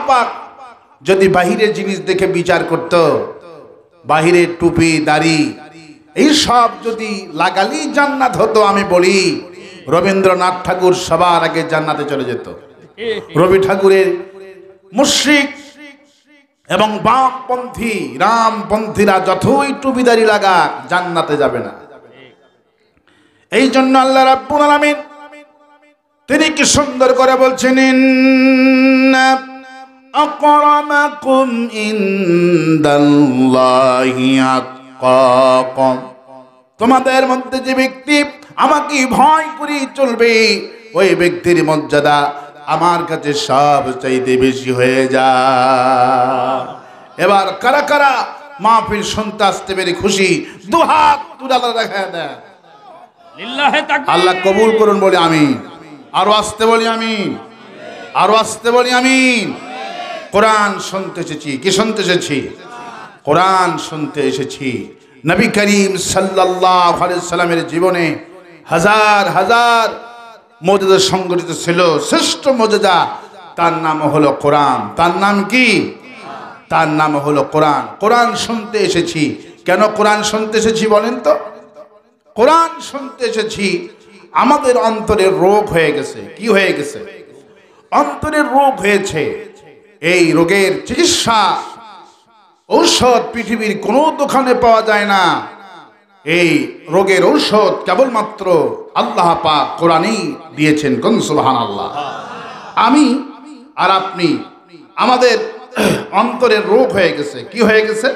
পাক যদি বাহিরের জিনিস দেখে বিচার করত, বাহিরের টুপি দাড়ি এই সব যদি লাগালি জান্নাত হতো, আমি বলি রবীন্দ্রনাথ ঠাকুর সবার আগে জান্নাতে চলে যেত। রবি ঠাকুরের মুশরিক এবং বামপন্থী রামপন্থীরা যতই টুপিদারি লাগাক জান্নাতে যাবে না। এই জন্য আল্লাহ রাব্বুল আলামিন তিনি কি সুন্দর করে বলছেন, ইন্না আকরামাকুম ইনদাল্লাহি আতকাকুম, তোমাদের মধ্যে যে ব্যক্তি আমাকে ভয় করে চলবে ওই ব্যক্তির মর্যাদা আমার কাছে সব চাইতে বেশি হয়ে যায়। এবার কারা কারা মাহফিল শুনতে আসতে পেরে খুশি, দুহাত তুলে দেখা দেয়। আল্লাহ কবুল করুন বলি আমি, আরো আসতে বলি আমি, আরো আসতে বলি আমি। কোরআন শুনতে এসেছি, কি শুনতে এসেছি? কোরআন শুনতে এসেছি। নবী করিম সাল্লাল্লাহু আলাইহি সাল্লামের জীবনে হাজার হাজার মুজিজা সংগঠিত ছিল, শ্রেষ্ঠ মুজিজা তার নাম হলো কোরআন। তার নাম কি? তার নাম হলো কোরআন। কোরআন শুনতে এসেছি। কেন কোরআন শুনতে এসেছি বলেন তো? কোরআন শুনতে এসেছি, আমাদের অন্তরে রোগ হয়ে গেছে। কি হয়ে গেছে? অন্তরের রোগ হয়েছে। এই রোগের চিকিৎসা ঔষধ পৃথিবীর কোনো দোকানে পাওয়া যায় না। এই রোগের ঔষধ কেবলমাত্র আল্লাহ পাক কোরআনই দিয়েছেন। কোন সুবহানাল্লাহ। আমি আর আপনি, আমাদের অন্তরের রোগ হয়ে গেছে। কি হয়ে গেছে?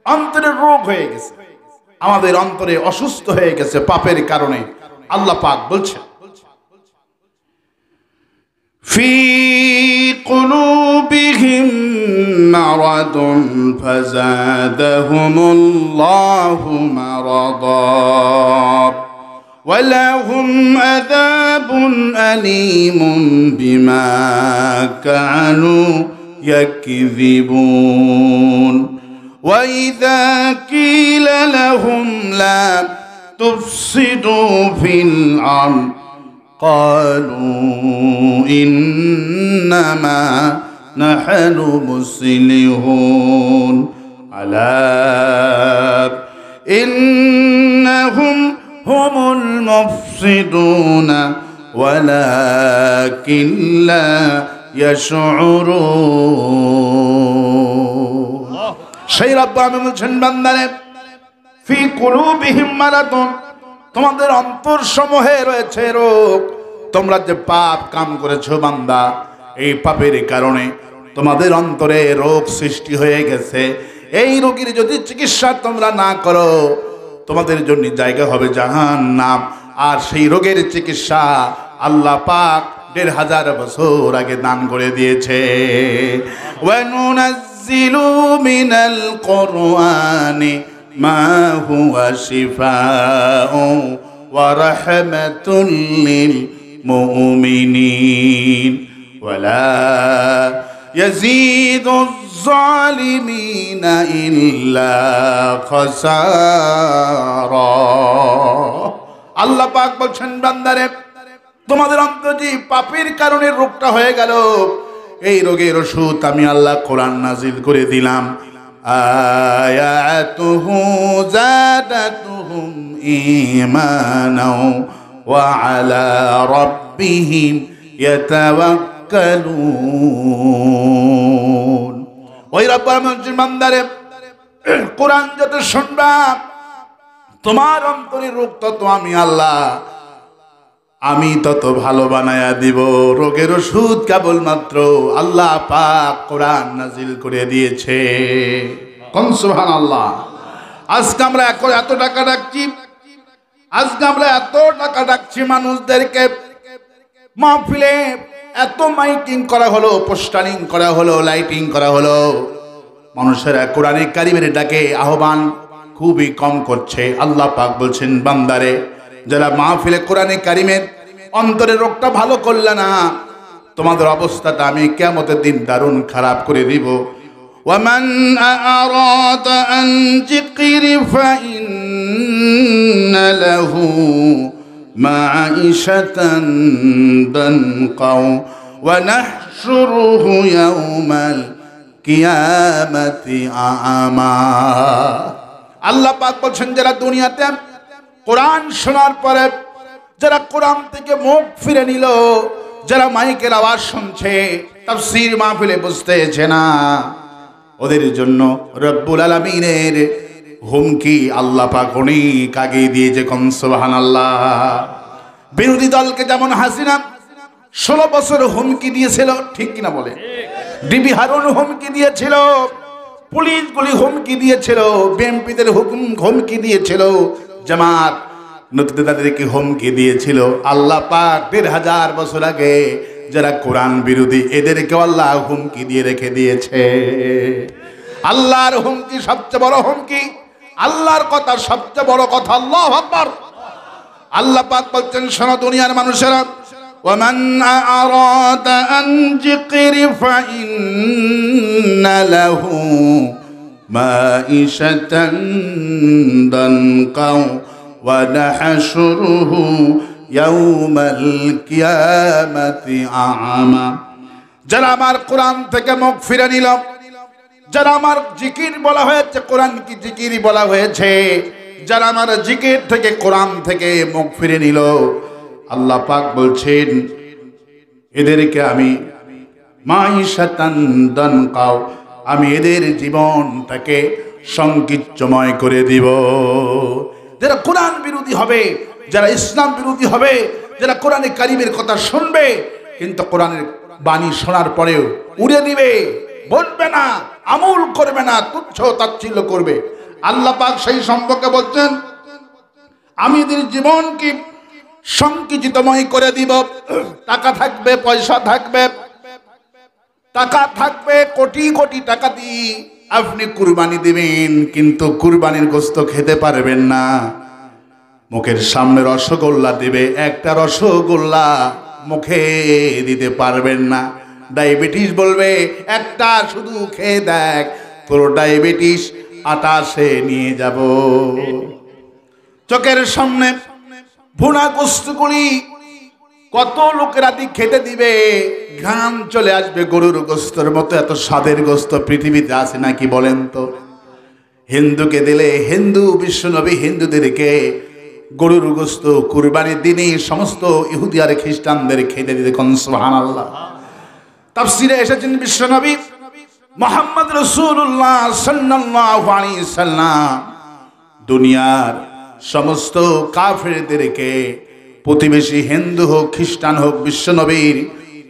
অন্তরের রোগ হয়ে গেছে। আমাদের অন্তরে অসুস্থ হয়ে গেছে পাপের কারণে। আল্লাহ পাক বলছেন, ফি কুলুবিহিম মারাদুন ফাযাদাহুমুল্লাহু মারাদা ওয়া লাহুম আযাবুন আলীমুন বিমা কানু ইয়াকযিবুন وَإِذَا قِيلَ لَهُمْ لَا تُفْسِدُوا فِي الْأَرْضِ قَالُوا إِنَّمَا نَحْنُ مُصْلِحُونَ أَلَا إِنَّهُمْ هُمُ الْمُفْسِدُونَ وَلَكِنْ لَا يَشْعُرُونَ। সেই রব্বুল আলামিন বলছেন, বান্দারে ফি কুলুবিহিম মারাদুন, তোমাদের অন্তর সমূহে রয়েছে রোগ। তোমরা যে পাপ কাম করেছো বান্দা, এই পাপের কারণে তোমাদের অন্তরে রোগ সৃষ্টি হয়ে গেছে। এই রোগীর যদি চিকিৎসা তোমরা না করো, তোমাদের জন্য জায়গা হবে জাহান্নাম। আর সেই রোগের চিকিৎসা আল্লাহ পাক ১৫০০ বছর আগে দান করে দিয়েছে। ওয়া নুনাজ্জিলু মিনাল কুরআনি মা হুয়া শিফাউন ওয়া রাহমাতুল লিল মুমিনিন ওয়া লা ইয়াজিদুজ যালিমিনা ইল্লা খাসারা। আল্লাহ পাক বলছেন, বান্দারে তোমাদের অন্তরে পাপের কারণে রোগটা হয়ে গেল, এই রোগের ওষুধ আমি আল্লাহ কোরআন নাজিল করে দিলাম। আয়াতুহু যাদাতুহুম ঈমানাও ওয়া আলা রাব্বিহিম ইয়াতাওয়াক্কালুন। ওই রব্বুল আলামিন বান্দারে কোরআন যত শুনবা তোমার অন্তরের রোগ তত আমি আল্লাহ আমি তত ভালো বানায়া দিব। রোগের ওষুধ কেবলমাত্র আল্লাহ পাক কোরআন নাজিল করে দিয়েছে। কোন সুবহানাল্লাহ। আজকে আমরা এত টাকা ডাকছি, আজকে আমরা এত টাকা ডাকছি মানুষদেরকে, মাহফিলে এত মাইকিং করা হলো, পোস্টারিং করা হলো, লাইটিং করা হলো, মানুষেরা কোরআনে কারিমের ডাকে আহ্বান খুবই কম করছে। আল্লাহ পাক বলছেন, বান্দারে যারা মাহফিলে কোরআনে কারিমের অন্তরের রোগটা ভালো করলে না, তোমাদের অবস্থাটা আমি কিয়ামতের দিন দারুণ খারাপ করে দিব। ওয়ামান আরাদা আন যিকরি ফাইন্না লাহু মাঈশাতান দানকা ওয়া নাহশুরুহু ইয়াউমাল কিয়ামাতি আ'মা। আল্লাহ পাক বলছেন যারা দুনিয়াতে কোরআন শোনার পরে যারা কোরআন থেকে মুখ ফিরে নিল, যারা মাইকের আওয়াজ শুনছে, তাফসীর মাহফিলে বুঝতেছে না, ওদের জন্য রব্বুল আলামিনের হুমকি আল্লাহ পাক অনেক আগে দিয়েছে। কোন সুবহানাল্লাহ। বিরোধী দলকে যেমন হাসিনা 16 বছর হুমকি দিয়েছিল, ঠিক কিনা বলে? ডিবি হারুন হুমকি দিয়েছিল, পুলিশগুলি হুমকি দিয়েছিল, বিএনপিদের হুমকি দিয়েছিল, জামাত তাদেরকে হুমকি দিয়েছিল। আল্লাহ পাক 1500 বছর আগে যারা কোরআন বিরোধী এদেরকে আল্লাহ হুমকি দিয়ে রেখে দিয়েছে। আল্লাহর হুমকি সবচেয়ে বড় হুমকি, আল্লাহর কথা সবচেয়ে বড় কথা। আল্লাহু আকবার। আল্লাহ পাক বলছেন শোনো দুনিয়ার মানুষেরা, ওয়ামান আরাদা আন যিকরি ফাইন্না লাহু মাঈশাতান দানকাও ওয়া নাহশুরুহু ইয়াউমাল কিয়ামাতি আ'মা। যারা আমার কোরআন থেকে মুখ ফিরে নিল, যারা আমার জিকির বলা হয়েছে, কোরআন কি জিকিরই বলা হয়েছে, যারা আমার জিকির থেকে কোরআন থেকে মুখ ফিরে নিল, আল্লাহ পাক বলছেন এদেরকে আমি মাঈশাতান দানকাও, আমি এদের জীবনটাকে সংকীর্ণময় করে দিব। যারা কোরআন বিরোধী হবে, যারা ইসলাম বিরোধী হবে, যারা কোরআনে কারিমের কথা শুনবে কিন্তু কোরআনের বাণী শোনার পরেও উড়ে দিবে, বলবে না, আমল করবে না, তুচ্ছ তাচ্ছিল্য করবে, আল্লাহ পাক সেই সম্পর্কে বলছেন আমি এদের জীবনকে সংকীর্ণময় করে দিব। টাকা থাকবে, পয়সা থাকবে, টাকা থাকবে, কোটি কোটি টাকা দিয়ে আপনি কুরবানি দিবেন কিন্তু কুরবানির গোশত খেতে পারবেন না। মুখের সামনে রসগোল্লা দিবে, একটা রসগোল্লা মুখে দিতে পারবেন না। ডায়াবেটিস বলবে একটা শুধু খেয়ে দেখ, তোর ডায়াবেটিস 28-এ নিয়ে যাব। চোখের সামনে ভুনা গোস্তগুলি কত লোকেরা খেতে দিবে, ঘাম চলে আসবে গরুর গোস্তর মতো। এত স্বাদের গোস্ত পৃথিবীতে আছে নাকি বলেন তো? হিন্দুকে দিলে, হিন্দু বিশ্বনবী হিন্দুদেরকে গরুর গোস্ত কুরবানির দিনে সমস্ত ইহুদি আর খ্রিস্টানদের খেতে দিতে। কোন সুবহানাল্লাহ। তাফসীরে এসেছেন বিশ্বনবী মুহাম্মদ রাসূলুল্লাহ সাল্লাল্লাহু আলাইহি সাল্লাম দুনিয়ার সমস্ত কাফেরদেরকে, প্রতিবেশী হিন্দু হোক খ্রিস্টান হোক, বিশ্বনবীর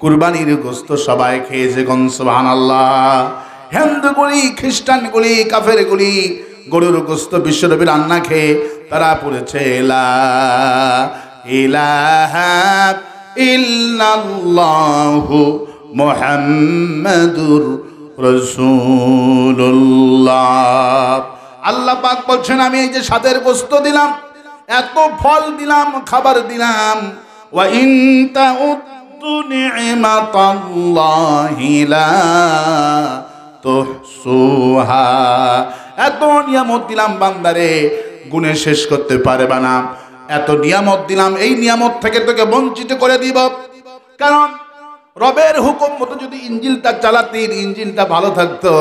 কুরবানির গোস্ত সবাই খেয়েছে। কোন সুবহানাল্লাহ। হিন্দুগুলি, খ্রিস্টানগুলি, কাফেরগুলি গরুর গোস্ত বিশ্বনবীর রান্না খেয়ে তারা পড়েছে লা ইলাহা ইল্লাল্লাহু মুহাম্মাদুর রাসূলুল্লাহ। আল্লাহ পাক বলছেন আমি এই যে স্বাদের গোস্ত দিলাম, এত ফল দিলাম, খাবার দিলাম, ওয়া ইন তাউদ্দু নি'মাতাল্লাহি লা তুহসুহা, এত নিয়ামত দিলাম বান্দারে, গুণে শেষ করতে পারবে না। এত নিয়ামত দিলাম, এই নিয়ামত থেকে তোকে বঞ্চিত করে দিব। কারণ রবের হুকুম মতো যদি ইঞ্জিলটা চালাতেন, ইঞ্জিলটা ভালো থাকতো।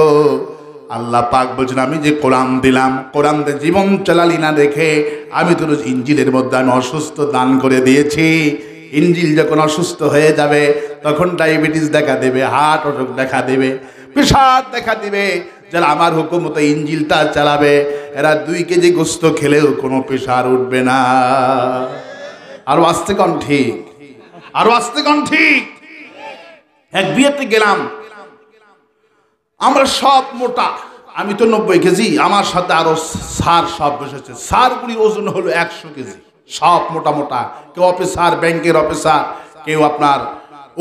আল্লাহ পাক বলছেন আমি যে কোরআন দিলাম, কোরআন দিয়ে জীবন চালালি না দেখে আমি তোর ইঞ্জিলের মধ্যে আমি অসুস্থ দান করে দিয়েছি। ইঞ্জিল যখন অসুস্থ হয়ে যাবে তখন ডায়াবেটিস দেখা দেবে, হার্ট অসুখ দেখা দেবে, প্রেশার দেখা দিবে। যারা আমার হুকুম মতো ইঞ্জিলটা চালাবে এরা 2 কেজি গোস্ত খেলেও কোনো প্রেশার উঠবে না। আরো আস্তে কন ঠিক, আরো আস্তে কন ঠিক। এক বিয়েতে গেলাম, আমরা সব মোটা, আমি তো 90 কেজি, আমার সাথে আরো স্যার সব বসেছে। স্যারগুলির ওজন হলো 100 কেজি, সব মোটা মোটা, কেউ অফিসার, ব্যাংকের অফিসার, কেউ আপনার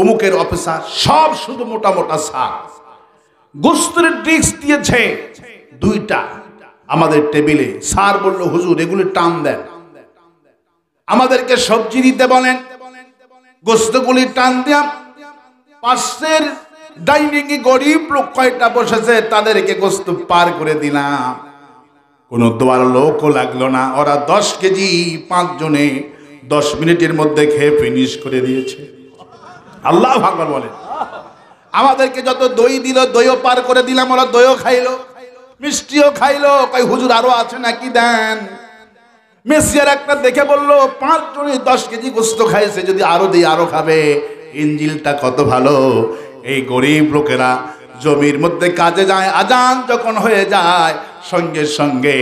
অমুকের অফিসার, সব শুধু মোটা মোটা স্যার। গোস্তের ডিস্ক দিয়েছে 2টা আমাদের টেবিলে। স্যার বলল হুজুর এগুলি টান দেন, আমাদেরকে সবজি দিতে বলেন, গোস্তগুলি টান দিলাম। পাশের ডাইনিং এ গরিব লোক কয়টা বসেছে তাদেরকে গোস্ত পার করে দিলাম, কোনো দোয়ার লোকও লাগলো না। ওরা 10 কেজি 5 জনে 10 মিনিটের মধ্যে খেয়ে ফিনিশ করে দিয়েছে। আল্লাহু আকবার বলেন। আমাদেরকে যত দই দিল দইও পার করে দিলাম, ওরা দইও খাইলো, মিষ্টিও খাইলো। কই হুজুর আরো আছে নাকি দেন। মেসিয়ার একটা দেখে বললো 5 জনে 10 কেজি গোস্ত খাইছে, যদি আরো দিই আরো খাবে। ইঞ্জিলটা কত ভালো। এই গরিব লোকেরা জমির মধ্যে কাজে যায়, আজান যখন হয়ে যায় সঙ্গে সঙ্গে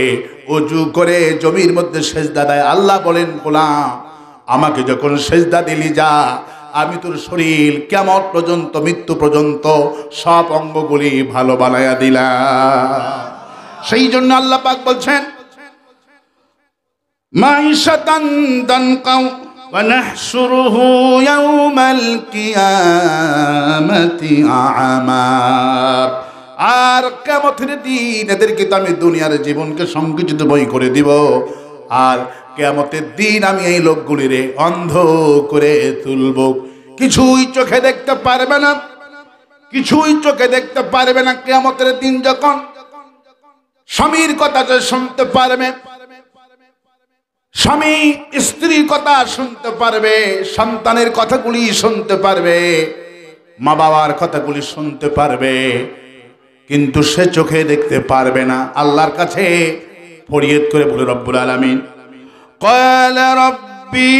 ওযু করে জমির মধ্যে সেজদা দেয়। আল্লাহ বলেন, গোলাম আমাকে যখন সেজদা দিলি যা, আমি তোর শরীর কিয়ামত পর্যন্ত, মৃত্যু পর্যন্ত সব অঙ্গগুলি ভালো বানায়া দিলাম। সেই জন্য আল্লাহ পাক বলছেন, মাইশাতান দানকাও ওয়া নাহশুরুহু ইয়াওমাল কিয়ামাতি আ'মা। আর কিয়ামতের দিন এদেরকে তো আমি দুনিয়ার জীবনকে সংকুচিতময় করে দিব, আর কিয়ামতের দিন আমি এই লোকগুলিরে অন্ধ করে তুলব। কিছুই চোখে দেখতে পারবে না, কিছুই চোখে দেখতে পারবে না। কিয়ামতের দিন যখন স্বামীর কথা শুনতে পারবে, স্বামী স্ত্রীর কথা শুনতে পারবে, সন্তানের কথাগুলি শুনতে পারবে, মা বাবার কথাগুলি শুনতে পারবে, কিন্তু সে চোখে দেখতে পারবে না। আল্লাহর কাছে ফরিয়াদ করে বলে, রব্বুল আলামিন ক্বালা রব্বি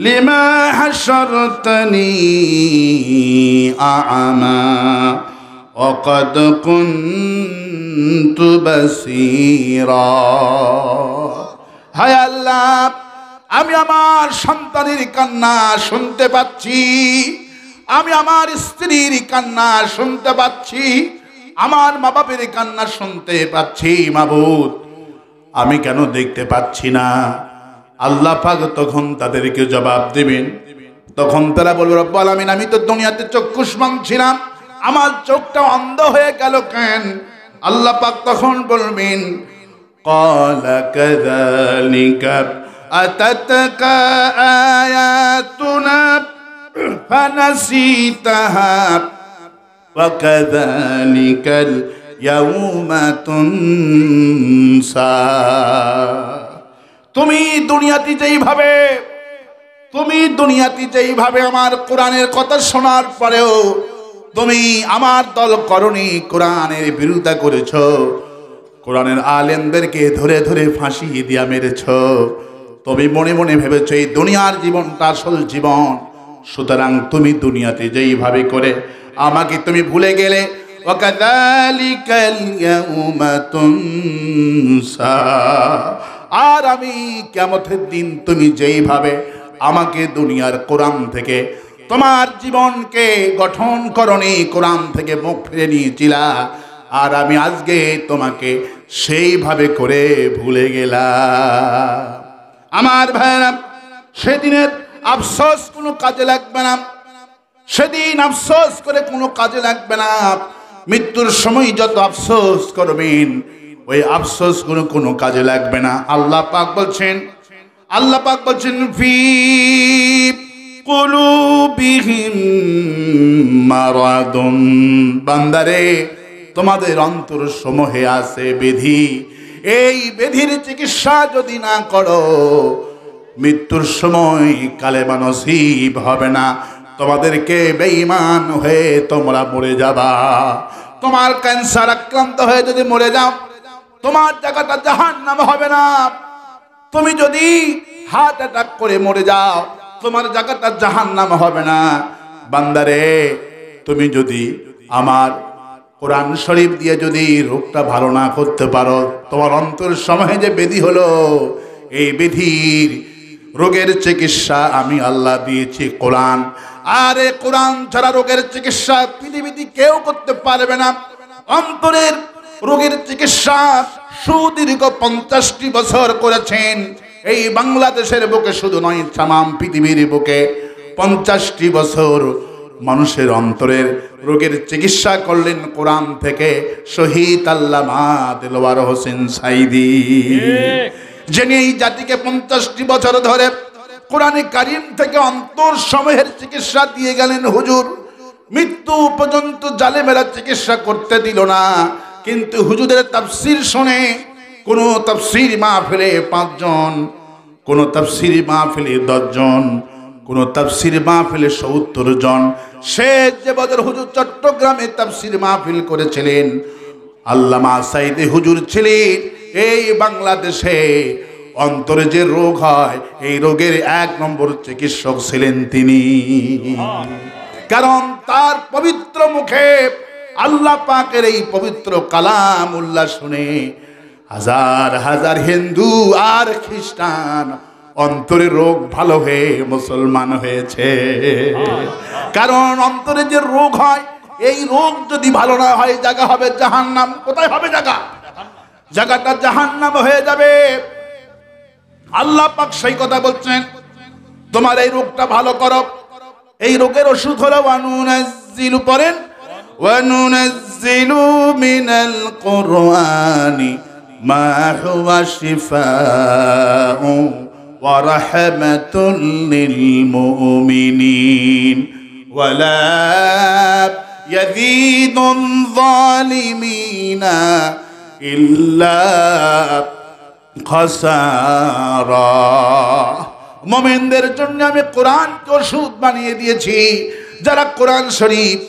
লিমা হাশারতানি আ'মা ওয়া ক্বাদ কুনতু বাসীরা। হায় আল্লাহ, আমি আমার সন্তানের কান্না শুনতে পাচ্ছি, আমি আমার স্ত্রীর কান্না শুনতে পাচ্ছি, আমার মা বাপের কান্না শুনতে পাচ্ছি। মাবুদ, আমি কেন দেখতে পাচ্ছি না? আল্লাহ পাক তখন তাদেরকে জবাব দিবেন। তখন তারা বলবে, রব্বুল আলামিন আমি তো দুনিয়াতে চক্ষুষ্মান ছিলাম, আমার চোখটা অন্ধ হয়ে গেল কেন? আল্লাহ পাক তখন বলবেন, ক্বালা কাযালিকা আতাতকা আয়াতুনা ফানাসিতাহা ওয়া কাযালিকাল ইয়াউমা তুনসা। তুমি দুনিয়াতে যেইভাবে আমার কোরআনের কথা শোনার পরেও তুমি আমার দল করনি, কোরআনের বিরোধিতা করেছ, কোরআনের আলেমদেরকে ধরে ধরে ফাঁসি দিয়া মেরেছ। তুমি মনে মনে ভেবেছ এই দুনিয়ার জীবনটা আসল জীবন, সুতরাং তুমি দুনিয়াতে যেইভাবে করে আমাকে তুমি ভুলে গেলে, ওয়াকাযালিকাল ইয়াউমা তুনসা। আর আমি কিয়ামতের দিন তুমি যেইভাবে আমাকে দুনিয়ার কোরআন থেকে তোমার জীবনকে গঠন করনি, কোরআন থেকে মুখ ফিরে নিয়েছিলা, আর আমি আজকে তোমাকে সেইভাবে করে ভুলে গেলাম। আমার ভাইরা, সেদিনের আফসোস কোনো কাজে লাগবে না, সেদিন আফসোস করে কোনো কাজে লাগবে না। মৃত্যুর সময় যত আফসোস করবেন, ওই আফসোস কোনো কাজে লাগবে না। আল্লাহ পাক বলছেন ফি কুলুবিহিম মারাদুন। বান্দারে, তোমাদের অন্তর সমূহে আছে ব্যাধি, এই ব্যাধির চিকিৎসা যদি না করো, মৃত্যুর সময় কালেমা নসিব হবে না, তোমাদেরকে বেঈমান হয়ে তোমরা মরে যাবা। তোমার ক্যান্সার আক্রান্ত হয়ে যদি মরে যাও, তোমার জায়গাটা জাহান্নাম হবে না। তুমি যদি হার্ট অ্যাটাক করে মরে যাও, তোমার জায়গাটা জাহান্নাম হবে না। বান্দারে, তুমি যদি আমার কোরআন শরীফ দিয়ে যদি রোগটা ভালো না করতে পারো, তোমার অন্তর সময়ে যে ব্যাধি হলো, এই ব্যাধির রোগের চিকিৎসা আমি আল্লাহ দিয়েছি কোরআন। আর এই কোরআন ছাড়া রোগের চিকিৎসা পৃথিবীতে কেউ করতে পারবে না। অন্তরের রোগের চিকিৎসা সুদীর্ঘ 50টি বছর করেছেন এই বাংলাদেশের বুকে, শুধু নয় তামাম পৃথিবীর বুকে 50টি বছর মানুষের অন্তরের রোগের চিকিৎসা করলেন কোরআন থেকে শহীদ আল্লামা দেলোয়ার হোসেন সাইদি, যিনি এই জাতিকে 50টি বছর ধরে কোরআনে কারিম থেকে অন্তর সমূহের চিকিৎসা দিয়ে গেলেন। হুজুর মৃত্যু পর্যন্ত জালেমেরা চিকিৎসা করতে দিল না, কিন্তু হুজুরের তাফসীর শুনে কোন তাফসীর মাহফিলে 5 জন, কোন তাফসীর মাহফিলে 10 জন, কোন তাফসীর মাহফিলে ৭০ জন, শেখ যে বদর হুজুর চট্টগ্রামে তাফসীর মাহফিল করেছিলেন, আল্লামা সাইদি হুজুর ছিলেন এই বাংলাদেশে অন্তরে যে রোগ হয় এই রোগের ১ নম্বর চিকিৎসক ছিলেন তিনি। কারণ তার পবিত্র মুখে আল্লাহ পাকের এই পবিত্র কালামুল্লাহ শুনে হাজার হাজার হিন্দু আর খ্রিস্টান অন্তরে রোগ ভালো হয়ে মুসলমান হয়েছে। কারণ অন্তরে যে রোগ হয় এই রোগ যদি ভালো না হয় জায়গা হবে জাহান্নাম। কোথায় হবে জায়গা? জায়গাটা জাহান্নাম হয়ে যাবে। আল্লাহ পাক সেই কথা বলছেন, তোমার এই রোগটা ভালো করো। এই রোগের ওষুধ হলো ওয়ানুনাজ্জিলু, পড়েন ওয়ানুনাজ্জিলু মিনাল কুরআনি মা হুয়া শিফাউ ওয়া রাহমাতুল লিল মুমিনিন ওয়া লা ইয়াযীদুল যালিমিনা ইল্লা খাসারা। মুমিনদের জন্য আমি কোরআনকে ওষুধ বানিয়ে দিয়েছি। যারা কোরআন শরীফ,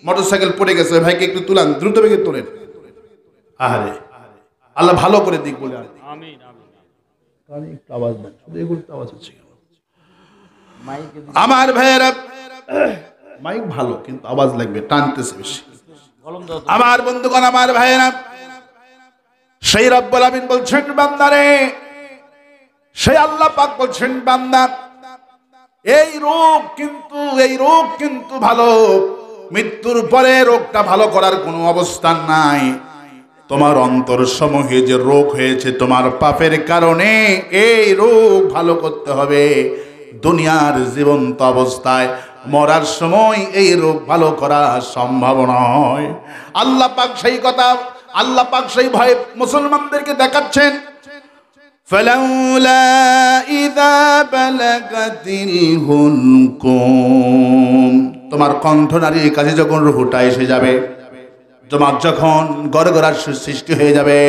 মোটরসাইকেল পড়ে গেছে ভাইকে একটু তুলান, দ্রুত বেগে তোলেন। আরে আল্লাহ ভালো করে দিক বলে আমিন আমিন। একটু আওয়াজ দেন, শুধু এগুলো আওয়াজ হচ্ছে আমার ভাইয়েরা। মাইক ভালো কিন্তু আওয়াজ লাগবে, টানতেছে বেশি। আমার বন্ধুগণ, আমার ভাইয়েরা, সেই রব্বুল আমিন বলছেন বান্দারে, সেই আল্লাহ পাক বলছেন বান্দা এই রোগ কিন্তু ভালো, মৃত্যুর পরে রোগটা ভালো করার কোনো অবস্থান নাই। তোমার অন্তর সমূহে যে রোগ হয়েছে তোমার পাপের কারণে, এই রোগ ভালো করতে হবে। দুনিয়ার জীবন্ত অবস্থায় মরার সময় এই রোগ ভালো করা সম্ভব নয়। আল্লাহ পাক সেই কথা, আল্লাহ পাক সেই ভয় মুসলমানদেরকে দেখাচ্ছেন। ফালাউলা ইযা বালাগাতিল হুলকুম, তোমার কণ্ঠনালীর কাছে যখন রূহটা এসে যাবে, তোমার যখন গড়গড়ার সৃষ্টি হয়ে যাবে,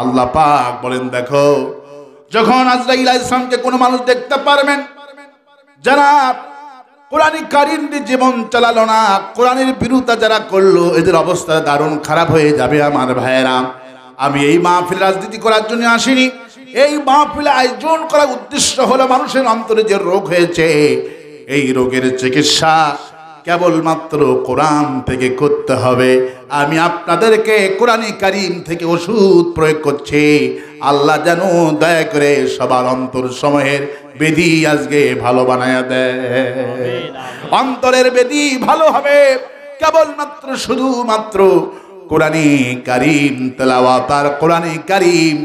আল্লাহ পাক বলেন দেখো, যখন আজরাইল আলাইহিস সালামকে কোনো মানুষ দেখতে পারবেন যারা কোরআন কারীমের জীবন চালালো না, কোরআনের বিরুদ্ধে যারা করলো, এদের অবস্থা দারুণ খারাপ হয়ে যাবে। আমার ভাইয়েরা, আমি এই মাহফিল রাজনীতি করার জন্য আসিনি। এই মাহফিল আয়োজন করার উদ্দেশ্য হলো মানুষের অন্তরে যে রোগ হয়েছে এই রোগের চিকিৎসা কেবলমাত্র কোরআন থেকে করতে হবে। আমি আপনাদেরকে কোরআন কারীম থেকে ওষুধ প্রয়োগ করছি। আল্লাহ যেন দয়া করে সবার অন্তর সমূহের বেদি আজকে ভালো বানায়া দেয়। অন্তরের বেদি ভালো হবে কেবলমাত্র শুধুমাত্র কোরআন কারীম তেলাওয়াত আর কোরআন কারীম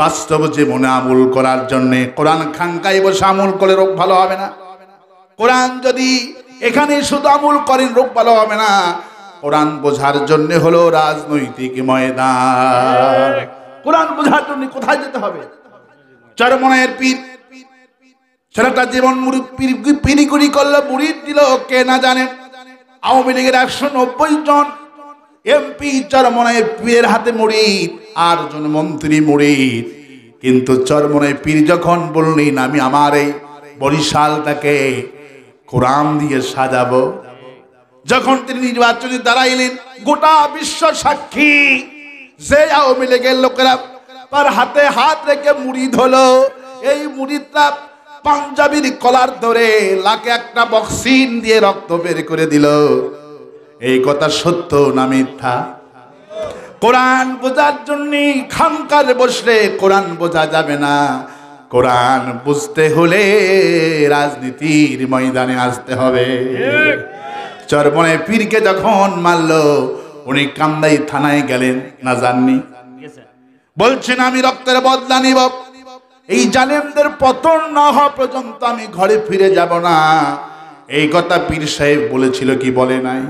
বাস্তব জীবনে আমল করার জন্য। কোরআন খাঙ্কায় বসে আমল করে রোগ ভালো হবে না। কোরআন যদি এখানে শুধু আমল করেন রোগ ভালো হবে না। কোরআন বোঝার জন্য হলো রাজনৈতিক ময়দান। কোরআন বোঝার জন্য কোথায় যেতে হবে? চরমনায়ের পীর ছেলেটা জীবন পিরিকুড়ি করলো, মুরিদ দিল কে না জানে। আওয়ামী লীগের 190 জন এমপি চরমনায়ের পীরের হাতে মুরিদ, আর জন মন্ত্রী মুরিদ। কিন্তু চরমনায়ের পীর যখন বললেন আমি আমার এই বরিশালটাকে কোরআন দিয়ে সাজাবো, যখন তিনি নির্বাচনে দাঁড়াইলেন, গোটা বিশ্ব সাক্ষী যে আওয়ামী লীগের লোকেরা তার হাতে হাত রেখে মুরিদ হলো। এই মুরিদরা পাঞ্জাবির কলার ধরে লাকে একটা বক্সিন দিয়ে রক্ত বের করে দিল। এই কথা সত্য না মিথ্যা? কোরআন বোঝার জন্য খানকার বসলে কোরআন বোঝা যাবে না। কোরআন বুঝতে হলে রাজনীতির ময়দানে আসতে হবে। চরমনায় পীরকে যখন মারলো, উনি কামদাই থানায় গেলেন না যাননি? বলছেন আমি রক্তের বদলা নিব, এই জালেমদের পতন না হওয়া পর্যন্ত আমি ঘরে ফিরে যাব না। এই কথা পীর সাহেব বলেছিল কি বলে নাই?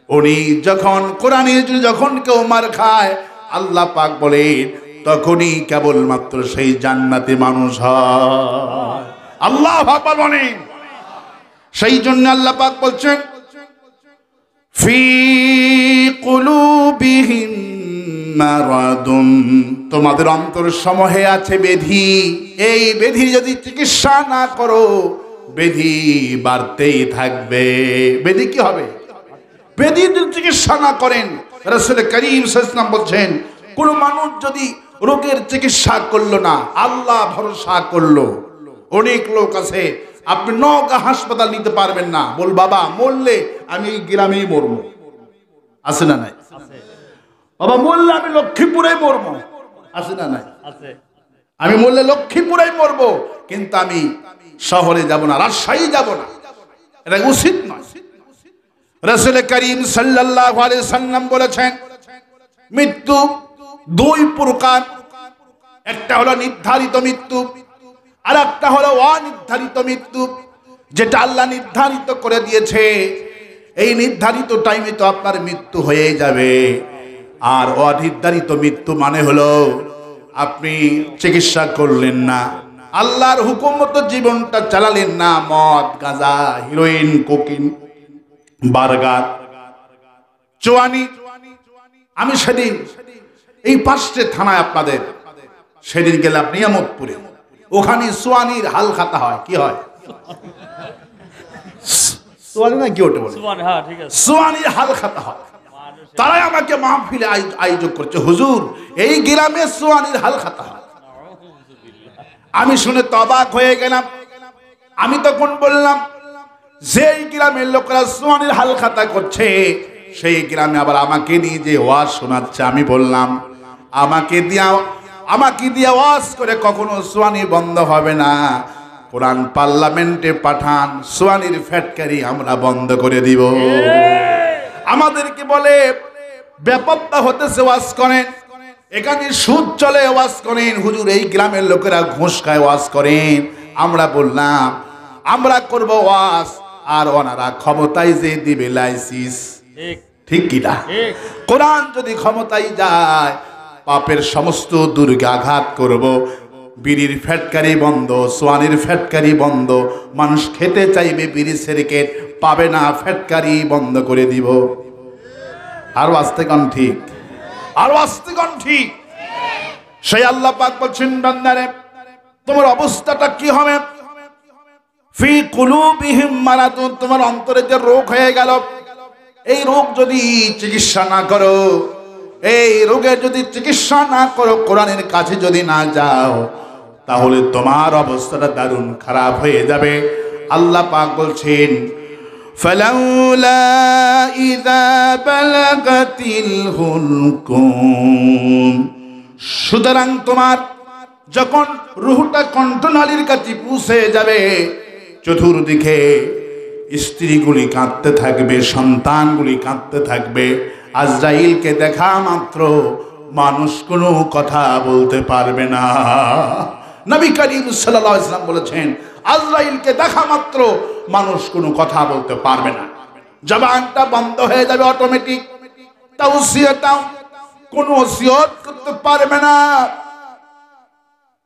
উনি যখন কোরআনের যখন কেউ মার খায়, আল্লাহ পাক বলেন তখনই কেবলমাত্র সেই জান্নাতি মানুষ হয়। আল্লাহ আকবার বলেন। সেই জন্য আল্লাহ পাক বলছেন ফি কুলুবিহিম মারাদুম, তোমাদের অন্তর সমূহে আছে ব্যাধি। এই ব্যাধি যদি চিকিৎসা না করো ব্যাধি বাড়তেই থাকবে। ব্যাধি কি হবে? ব্যাধি যদি চিকিৎসা না করেন, রাসূল করিম সাল্লাল্লাহু আলাইহি ওয়াসাল্লাম বলছেন, কোন মানুষ যদি রোগের চিকিৎসা করলো না, আল্লাহ ভরসা করলো, অনেক লোক আছে আপনি নওগাঁ হাসপাতাল নিতে পারবেন না, বল বাবা মরলে আমি এই গ্রামেই মরবো, আছে না নাই? বাবা মরলে আমি লক্ষ্মীপুরে মরবো, আছে না নাই? আমি মরলে লক্ষ্মীপুরে মরবো, কিন্তু আমি শহরে যাব না, রাজশাহী যাব না, এটা উচিত নয়। রাসূল করিম সাল্লাল্লাহু আলাইহি সাল্লাম বলেছেন, মৃত্যু দুই প্রকার, একটা হলো নির্ধারিত মৃত্যু, আর একটা হলো অনির্ধারিত মৃত্যু। যেটা আল্লাহ নির্ধারিত করে দিয়েছে, এই নির্ধারিত টাইমে তো আপনার মৃত্যু হয়ে যাবে। আর অনির্ধারিত মৃত্যু মানে হলো আপনি চিকিৎসা করলেন না, আল্লাহর হুকুম মতো জীবনটা চালালেন না, মদ গাঁজা হিরোইন কোকিন বার্গার চুয়ানি। আমি সেদিন এই পাঁচটে থানায় আপনাদের সেদিন গেলাম নিয়ামতপুরে, ওখানে সোয়ানির হাল খাতা হয়। কি হয়? সোয়ানি না কি ওটা বলে, সোয়ানির হাল খাতা হয়। তারাই আমাকে মাহফিলে আয়োজন করছে, হুজুর এই গ্রামে সোয়ানির হাল খাতা হয়। আমি শুনে তো অবাক হয়ে গেলাম। আমি তখন বললাম, যেই গ্রামের লোকেরা সোয়ানির হাল খাতা করছে, সেই গ্রামে আবার আমাকে নিয়ে যে ওয়াজ শোনাচ্ছে। আমি বললাম, আমাকে দিয়া ওয়াজ করে কখনো সোয়ানি বন্ধ হবে না। কোরআন পার্লামেন্টে পাঠান, সোয়ানির ফ্যাক্টরি আমরা বন্ধ করে দিব। আমাদেরকে বলে ব্যাপারটা হতেছে ওয়াজ করেন, এখানে সুদ চলে ওয়াজ করেন, হুজুর এই গ্রামের লোকেরা ঘুষ খায় ওয়াজ করেন। আমরা বললাম আমরা করব ওয়াজ, আর ওনারা ক্ষমতায় যে দিবে লাইসিস। ঠিক কিনা? কোরআন যদি ক্ষমতায় যায়, পাপের সমস্ত দুর্গাঘাত করব। বিড়ির ফ্যাক্টরি বন্ধ, সোয়ানির ফ্যাক্টরি বন্ধ, মানুষ খেতে চাইবে বিড়ি সিগারেট পাবে না, ফ্যাক্টরি বন্ধ করে দিব। আরো আস্তে কন ঠিক, আরো আস্তে কন ঠিক। সেই আল্লাহ পাক বলছেন, বান্দারে তোমার অবস্থাটা কি হবে? ফি কুলুবিহিম মারাদুন, তোমার অন্তরে যে রোগ হয়ে গেল, এই রোগ যদি চিকিৎসা না করো, এই রোগের যদি চিকিৎসা না করো, কোরআনের কাছে যদি না যাও, তাহলে তোমার অবস্থাটা দারুণ খারাপ হয়ে যাবে। আল্লাহ পাক বলছেন, ফালাউলা ইযা বালাগাতিল হুলকুম, সুতরাং তোমার যখন রূহটা কণ্ঠনালীর কাছে পৌঁছে যাবে, চতুর্দিকে স্ত্রীগুলি কাঁদতে থাকবে, সন্তানগুলি কাঁদতে থাকবে। আজরাইলকে দেখা মাত্র মানুষ কোনো কথা বলতে পারবে না। নবী করিম সাল্লাল্লাহু আলাইহি ওয়াসাল্লাম বলেছেন, আজরাইলকে দেখা মাত্র মানুষ কোনো কথা বলতে পারবে না, জবানটা বন্ধ হয়ে যাবে অটোমেটিক। তাওসিয়াতাও, কোনো ওসিয়ত করতে পারবে না,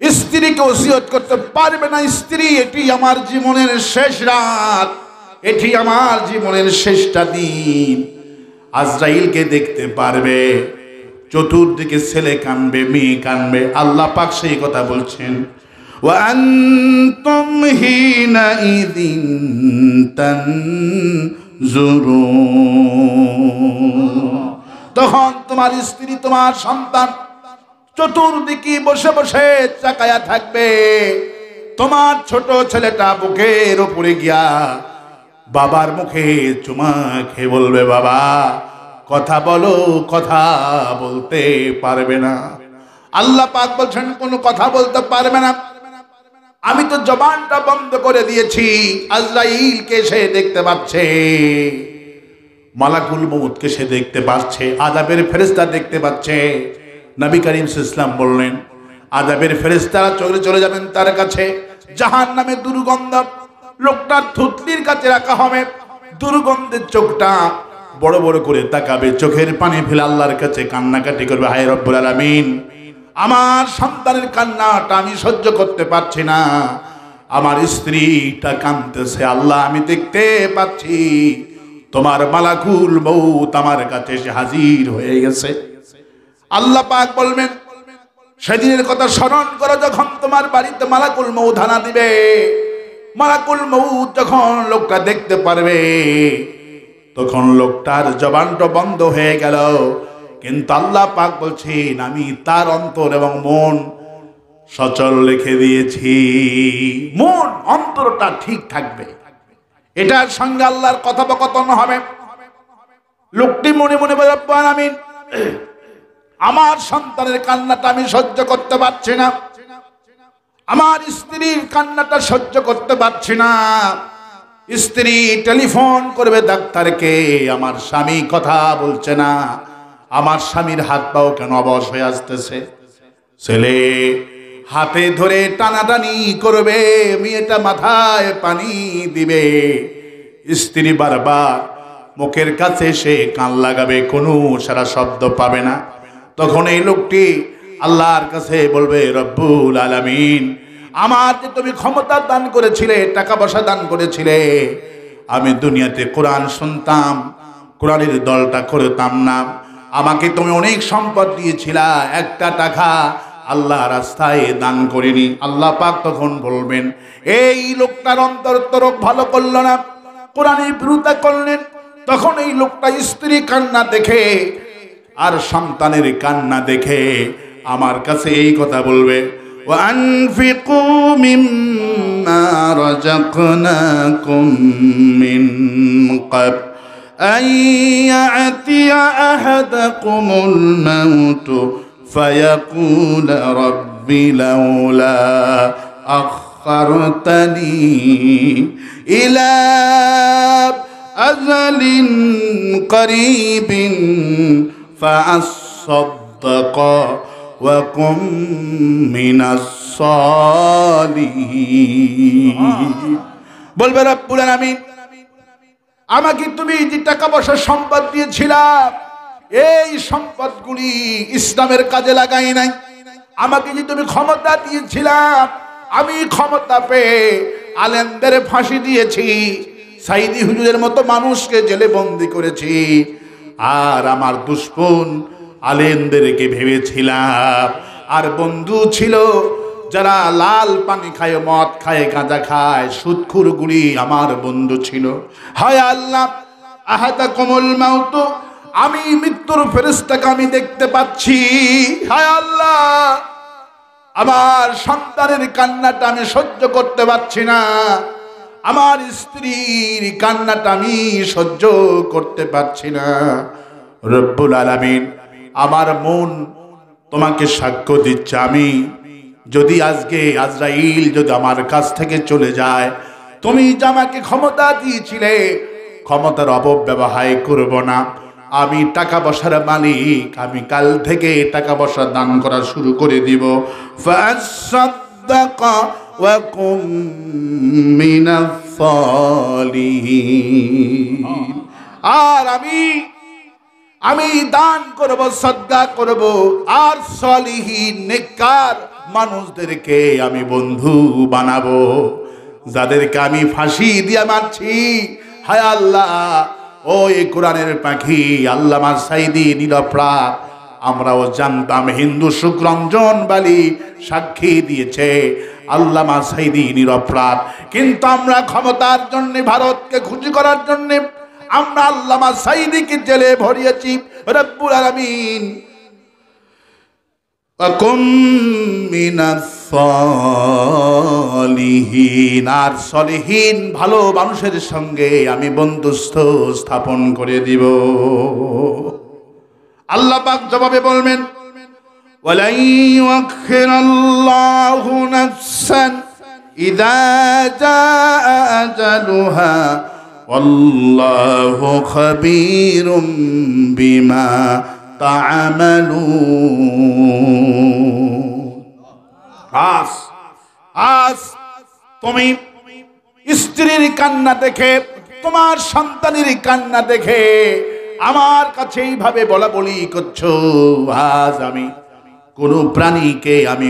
স্ত্রীকে ওসিয়ত করতে পারবে না, স্ত্রী এটি আমার জীবনের শেষ রাত, এটি আমার জীবনের শেষটা দিন। আজরাইলকে দেখতে পারবে, চতুর্দিকে ছেলে কানবে, মেয়ে কানবে। আল্লাহ পাক সেই কথা বলছেন, ওয়া আনতুম হিনাইযিন তানজুরুন, তখন তোমার স্ত্রী, তোমার সন্তান চতুর্দিকে বসে বসে তাকায়া থাকবে। তোমার ছোট ছেলেটা বুকের উপরে গিয়া বাবার মুখে চুমা খেয়ে বলবে, বাবা কথা বলো, কথা বলতে পারবে না। আল্লাহ পাক বলছেন, কোনো কথা বলতে পারবে না, আমি তো জবানটা বন্ধ করে দিয়েছি। আজরাইলকে সে দেখতে পাচ্ছে, মালাকুল মউতকে সে দেখতে পাচ্ছে, আযাবের ফেরেশতা দেখতে পাচ্ছে। নবী করিম সাল্লাল্লাহু আলাইহি ওয়াসাল্লাম বললেন, আযাবের ফেরেশতারা চলে যাবেন তার কাছে, জাহান্নামের দুর্গন্ধ লোকটার থুতলির কাছে রাখা হবে, দুর্গন্ধের চোখটা বড় বড় করে তাকাবে, চোখের পানি ফেলে আল্লাহর কাছে কান্নাকাটি করবে, হায় রব্বুল আলামিন, আমার সন্তানের কান্নাটা আমি সহ্য করতে পারছি না, আমার স্ত্রীটা কাঁদতেছে, আল্লাহ আমি দেখতে পাচ্ছি তোমার মালাকুল মউত আমার কাছে এসে হাজির হয়ে গেছে। আল্লাহ পাক বলবেন, সেদিনের কথা স্মরণ করো, যখন তোমার বাড়িতে মালাকুল মউত হানা দিবে, মালাকুল মউত যখন লোকটা দেখতে পারবে তখন লোকটার জবানটা বন্ধ হয়ে গেল, কিন্তু আল্লাহ পাক বলছেন আমি তার অন্তর এবং মন সচল রেখে দিয়েছি। মন অন্তরটা ঠিক থাকবে, এটার সঙ্গে আল্লাহর কথোপকথন হবে। লোকটি মনে মনে বলে রব্বুল আলামিন আমার সন্তানের কান্নাটা আমি সহ্য করতে পারছি না, আমার স্ত্রীর কান্নাটা সহ্য করতে পারছি না। স্ত্রী টেলিফোন করবে ডাক্তারকে, আমার স্বামী কথা বলছে না, আমার স্বামীর হাত পাও কেন অবশ হয়ে আসতেছে। ছেলে হাতে ধরে টানাটানি করবে, মেয়েটা মাথায় পানি দিবে, স্ত্রী বারবার মুখের কাছে সে কান লাগাবে, কোনো সারা শব্দ পাবে না। তখন এই লোকটি আল্লাহর কাছে বলবে রব্বুল আলামিন আমার যে তুমি ক্ষমতা দান করেছিলে, টাকা পয়সা দান করেছিলে, আমি দুনিয়াতে কোরআন শুনতাম, কোরআনের দলটা করতাম না, আমাকে তুমি অনেক সম্পদ দিয়েছিলা, একটা টাকা আল্লাহ রাস্তায় দান করিনি। আল্লাহ পাক তখন বলবেন এই লোকটার অন্তর তরক ভালো করলো না, কোরআনের বিরোধিতা করলেন। তখন এই লোকটা স্ত্রী কান্না দেখে আর সন্তানের কান্না দেখে আমার কাছে এই কথা বলবে وأنفقوا مما رزقناكم من قبل أن يأتي أحدكم الموت فيقول رب لولا أخرتني إلى أجل قريب فأصدق وكن من الصالحين। বলবে রব্বুল আলামিন আমাকে তুমি যে টাকা পয়সা সম্পদ দিয়েছিলা, এই সম্পদগুলি ইসলামের কাজে লাগাই নাই। আমাকে যে তুমি ক্ষমতা দিয়েছিলা, আমি ক্ষমতা পেয়ে আলেমদের ফাঁসি দিয়েছি, সাইদি হুজুরের মতো মানুষকে জেলে বন্দি করেছি, আর আমার দুশমন আলেমদেরকে ভেবেছিলাম আর বন্ধু ছিল যারা লাল পানি খায়, মদ খায়, গাঁজা খায়, সুদখুরগুলি আমার বন্ধু ছিল। হায় আল্লাহ আহাদাকুমুল মাউত, আমি মৃত্যুর ফেরেশতাকে আমি দেখতে পাচ্ছি। হায় আল্লাহ আমার সন্তানের কান্নাটা আমি সহ্য করতে পারছি না, আমার স্ত্রীর কান্নাটা আমি সহ্য করতে পারছি না। রব্বুল আলামিন আমার মন তোমাকে সাক্ষ্য দিচ্ছে, আমি যদি আজকে আজরাইল যদি আমার কাছ থেকে চলে যায়, তুমি যে আমাকে ক্ষমতা দিয়েছিলে ক্ষমতার অপব্যবহার করব না। আমি টাকা পয়সার মালিক, আমি কাল থেকে টাকা পয়সা দান করা শুরু করে দিব। ফাসাদ্দাকা ওয়া কুম মিনাস সালিহিন, আর আমি দান করব, সাদকা করব, আর সালিহিন নেককার মানুষদেরকে আমি বন্ধু বানাবো, যাদেরকে আমি ফাঁসি দিয়ে মারছি। হায় আল্লাহ ওই কোরআনের পাখি আল্লামা সাইদি নিরপরাধ, আমরাও জানতাম, হিন্দু সুখরঞ্জন বালি সাক্ষী দিয়েছে আল্লামা সাইদি নিরপরাধ, কিন্তু আমরা ক্ষমতার জন্য, ভারতকে খুশি করার জন্য আমরা আল্লামা সাইদিকে জেলে ভরিয়েছি। রব্বুল আলামিন ওয়াকুম মিনাস সালিহিন, আর সলিহিন ভালো মানুষের সঙ্গে আমি বন্ধুত্ব স্থাপন করে দিব। আল্লাহ পাক জবাবে বলবেন ওয়ালাই ইউআখিরাল্লাহু নাফসান ইযা জাআ আজালুহা ওয়াল্লাহু খাবীরুম বিমা তা'মালুন। আজ তুমি স্ত্রীর কান্না দেখে, তোমার সন্তানের কান্না দেখে আমার কাছে এইভাবে বলা বলি করছো। আজ আমি কোন প্রাণীকে আমি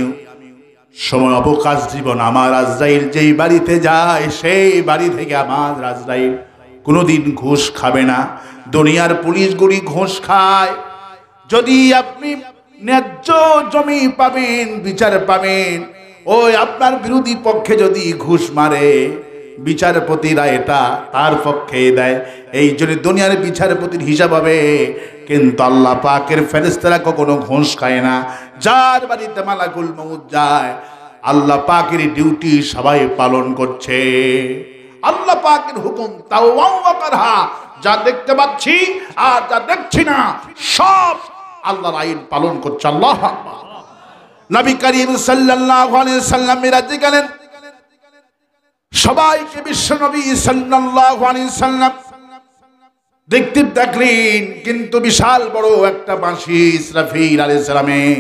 সময় অবকাশ দিব না। আমার আজরাইল যেই বাড়িতে যায় সেই বাড়ি থেকে আমার আজরাইল কোনোদিন ঘুষ খাবে না। দুনিয়ার পুলিশগুলি ঘুষ খায়। যদি আপনি ন্যায্য জমি পাবেন, বিচার পাবেন, ওই আপনার বিরোধী পক্ষে যদি ঘুষ মারে, বিচারপতিরা এটা তার পক্ষে দেয়। এই জন্য দুনিয়ার বিচারপতির হিসাব হবে, কিন্তু আল্লাহ পাকের ফেরেশতারা কখনো ঘুষ খায় না। যার বাড়িতে মালাকুল মউত যায়, আল্লাহ পাকের ডিউটি সবাই পালন করছে। আল্লাহ পাকের হুকুম তাও ওয়াকারহা, যা দেখতে পাচ্ছি আর যা দেখছি না সব আল্লাহর আইন পালন করছে। আল্লাহু আকবার। নবী করিম সাল্লাল্লাহু আলাইহি সাল্লাম মিরাজে গেলেন, সবাইকে বিশ্ব নবী সাল্লাল্লাহু আলাইহি সাল্লাম দেখতে দেখলেন, কিন্তু বিশাল বড় একটা বাঁশি ইসরাফিল আলাইহিস সালামের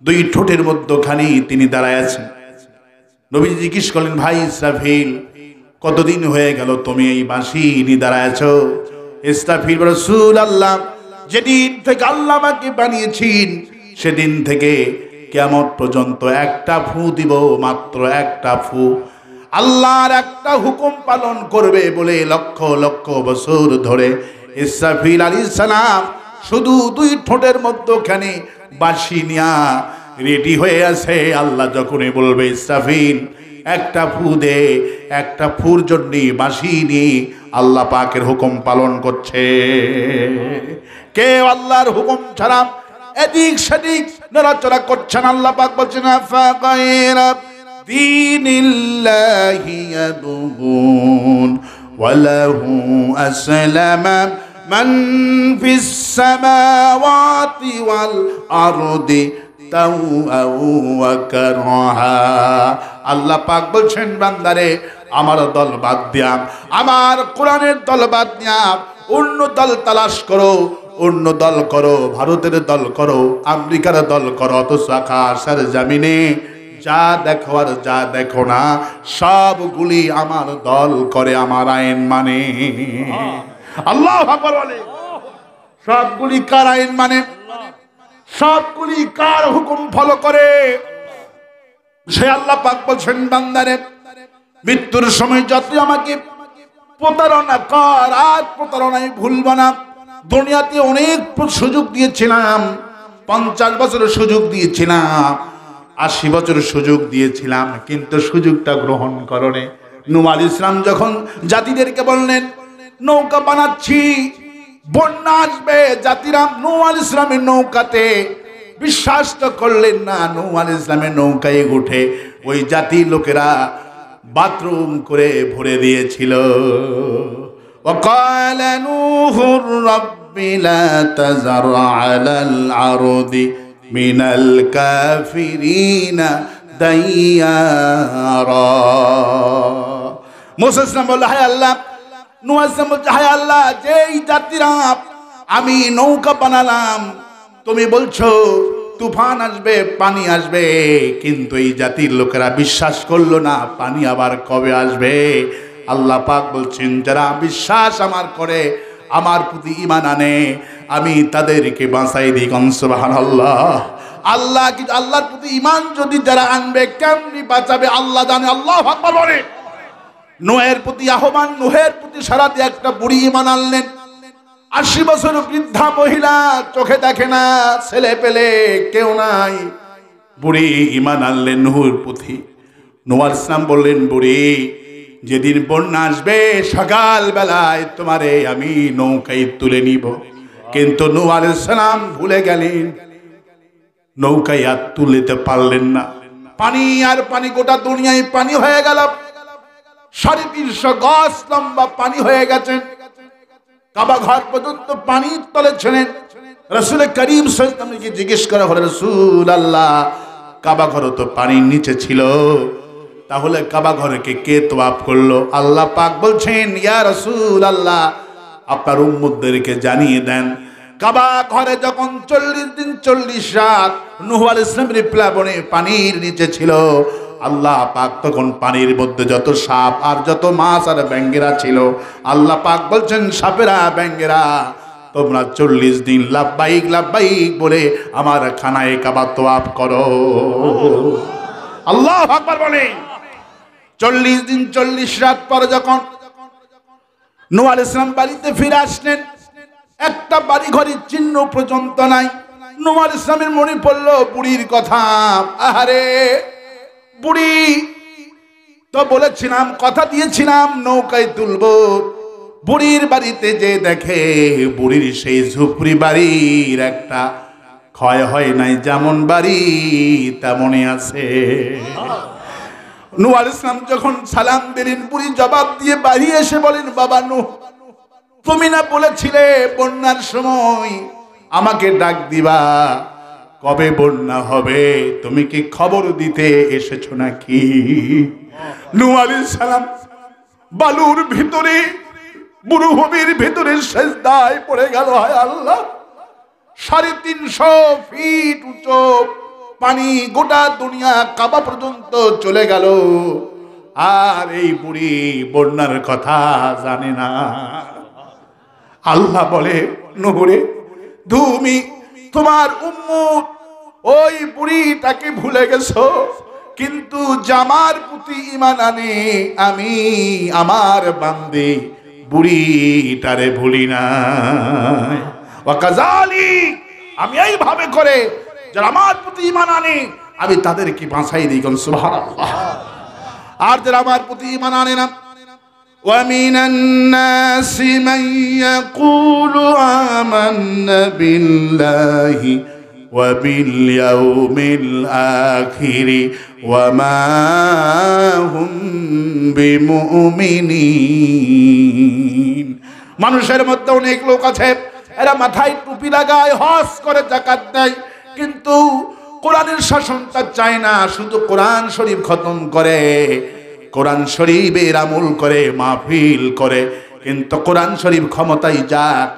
দুই ঠোঁটের মধ্যখানে তিনি দাঁড়ায় আছেন। নবী জিজ্ঞেস করলেন, ভাই ইসরাফিল, কতদিন হয়ে গেল তুমি এই বাঁশি নিয়ে দাঁড়ায় আছো? ইসরাফিল বলে, রাসূলুল্লাহ, যেদিন থেকে আল্লাহ আমাকে বানিয়েছেন সেদিন থেকে কিয়ামত পর্যন্ত একটা ফু দিব, মাত্র একটা ফু। আল্লাহর একটা হুকুম পালন করবে বলে লক্ষ লক্ষ বছর ধরে ইসরাফিল আলাইহিস সালাম শুধু দুই ঠোঁটের মধ্যখানে বাঁশি নিয়া রেডি হয়ে আছে। আল্লাহ যখনই বলবে ইসরাফিল একটা ফু দে, একটা ফুর জন্য বাঁশি নিয়ে আল্লাহ পাকের হুকুম পালন করছে। কেউ আল্লাহর হুকুম ছাড়া এদিক সেদিক নড়াচড়া করছেন। আল্লাহ পাক বলছেন, ফাগায়রা দীনিল্লাহি ইয়াবগুন ওয়ালাহু আসলামা মান ফিস সামাওয়াতি ওয়াল আরদি তাওআও ওয়া কারহা। আল্লাহ পাক বলছেন, বান্দারে আমার দল বাদ দিয়া, আমার কোরআনের দল বাদ দিয়া অন্য দল তালাশ করো, অন্য দল করো, ভারতের দল করো, আমেরিকার দল করো, অথচ আকাশের জমিনে যা দেখো আর যা দেখো না সবগুলি আমার দল করে, আমার আইন মানে। আল্লাহু আকবার বলে, সবগুলি কার আইন মানে? সবগুলি কার হুকুম ফলো করে? সে আল্লাহ পাক বলছেন, বান্দারে মৃত্যুর সময় যত আমাকে প্রতারণা কর, আর প্রতারণায় ভুলব না। দুনিয়াতে অনেক সুযোগ দিয়েছিলাম, 50 বছর সুযোগ দিয়েছিলাম, 80 বছর সুযোগ দিয়েছিলাম, কিন্তু সুযোগটা গ্রহণ করনে। নূহ আলাইহিস সালাম যখন জাতিদেরকে বললেন নৌকা বানাচ্ছি, বন্যা আসবে, জাতিরা নূহ আলাইহিস সালামের নৌকাতে বিশ্বাস তো করলেন না। নূহ আলাইহিস সালামের নৌকায় উঠে ওই জাতির লোকেরা বাথরুম করে ভরে দিয়েছিল। وقال نوح رب لا تذر على الأرض من الكافرين ديارا। মুসা সাল্লাম বলল, হায় আল্লাহ, নূহ সাল্লাম বলছে, হায় আল্লাহ, যেই জাতিরা আমি নৌকা বানালাম, তুমি বলছো তুফান আসবে, পানি আসবে, কিন্তু এই জাতির লোকেরা বিশ্বাস করলো না, পানি আবার কবে আসবে? আল্লাহ পাক বলছেন, যারা বিশ্বাস আমার করে, আমার প্রতি ঈমান আনে, আমি তাদেরকে বাঁচাই দিই। সুবহানাল্লাহ। আল্লাহ কি আল্লাহর প্রতি ঈমান যদি যারা আনবে, কেমনি বাঁচাবে আল্লাহ জানে। আল্লাহু আকবার বলে। নূহের প্রতি আহ্বান, নূহের প্রতি সারা দিয়ে একটা বুড়ি ঈমান আনলেন। 80 বছর বৃদ্ধা মহিলা, চোখে দেখে না, ছেলে পেলে কেউ নাই, বুড়ি ঈমান আনলেন নূহের প্রতি। নূহ আলাইহিস সালাম বললেন, বুড়ি, যেদিন বন্যা আসবে সকাল বেলায় তোমারে আমি নৌকায় তুলে নিব। কিন্তু নূহ আলাইহিস সালাম ভুলে গেলেন, নৌকায় আর তুলতে পারলেন না। পানি আর পানি, গোটা দুনিয়ায় পানি হয়ে গেল, 350 গজ লম্বা পানি হয়ে গেছে। কাবা ঘর পর্যন্ত পানির তলে ছিলেন। রাসূল করিম সাল্লাল্লাহু আলাইহি ওয়াসাল্লামকে জিজ্ঞেস করা হলো, রাসূলুল্লাহ, কাবা ঘর তো পানির নিচে ছিল, তাহলে কাবা ঘরকে কে তওয়াফ করলো? আল্লাহ পাক বলছেন, ইয়া রাসূলুল্লাহ, আপনার উম্মতদেরকে জানিয়ে দেন, কাবা ঘরে যখন 40 দিন 40 রাত নূহ আলাইহিস সালামের প্লাবনে পানির নিচে ছিল, আল্লাহ পাক তখন পানির মধ্যে যত সাপ আর যত মাছ আর ব্যাঙেরা ছিল, আল্লাহ পাক বলছেন, সাপেরা ব্যাঙেরা তোমরা 40 দিন লাব্বাইক লাব্বাইক বলে আমার খানায়ে কাবা তওয়াফ করো। আল্লাহু আকবার বলে। 40 দিন 40 রাত পর যখন নূহ আলাইহিস সালাম বাড়িতে ফিরে আসলেন, একটা বাড়ি ঘরের চিহ্ন পর্যন্ত নাই। নূহ আলাইহিস সালামের মনে পড়লো বুড়ির কথা। আহারে বুড়ি, তো বলেছিলাম, কথা দিয়েছিলাম নৌকায় তুলবো। বুড়ির বাড়িতে যে দেখে বুড়ির সেই ঝুপড়ি বাড়ির একটা ক্ষয় হয় নাই, যেমন বাড়ি তেমনই আছে। নূহ আলাইহিস সালাম যখন সালাম দিলেন, বুড়ি জবাব দিয়ে বাড়ি এসে বলেন, বাবা নূহ, তুমি না বলেছিলে বন্যার সময় আমাকে ডাক দিবা, কবে বন্যা হবে তুমি কি খবর দিতে এসেছো নাকি? নূহ আলাইহিস সালাম বালুর ভিতরে, মরুভূমির ভিতরে সিজদায় পড়ে গেল। হায় আল্লাহ, 350 ফিট উঁচু পানি, গোটা দুনিয়া কাবা পর্যন্ত চলে গেল, আর এই বুড়ি বন্যার কথা জানে না। আল্লাহ বলে, নূহ রে, তুমি তোমার উম্মত ওই বুড়িটাকে ভুলে গেছো, কিন্তু জামার প্রতি ঈমান আনে আমি আমার বান্দে বুড়িটারে ভুলি না। ওয়াকাযালিক, আমি এইভাবে করে যারা আমার প্রতি ঈমান আনে আমি তাদেরকে বাঁচাই দিই। সুবহানাল্লাহ। আর যারা আমার প্রতি ঈমান আনে না, وَمِنَ النَّاسِ مَن يَقُولُ آمَنَّا بِاللَّهِ وَبِالْيَوْمِ الْآخِرِ وَمَا هُمْ بِمُؤْمِنِينَ। মানুষের মধ্যে অনেক লোক আছে, এরা মাথায় টুপি লাগায়, হজ করে, যাকাত দেয়, কিন্তু কোরআনের শাসনটা চায় না। শুধু কোরআন শরীফ খতম করে, কোরআন শরীফের আমল করে, মাহফিল করে, কিন্তু কোরআন শরীফ ক্ষমতায় যাক,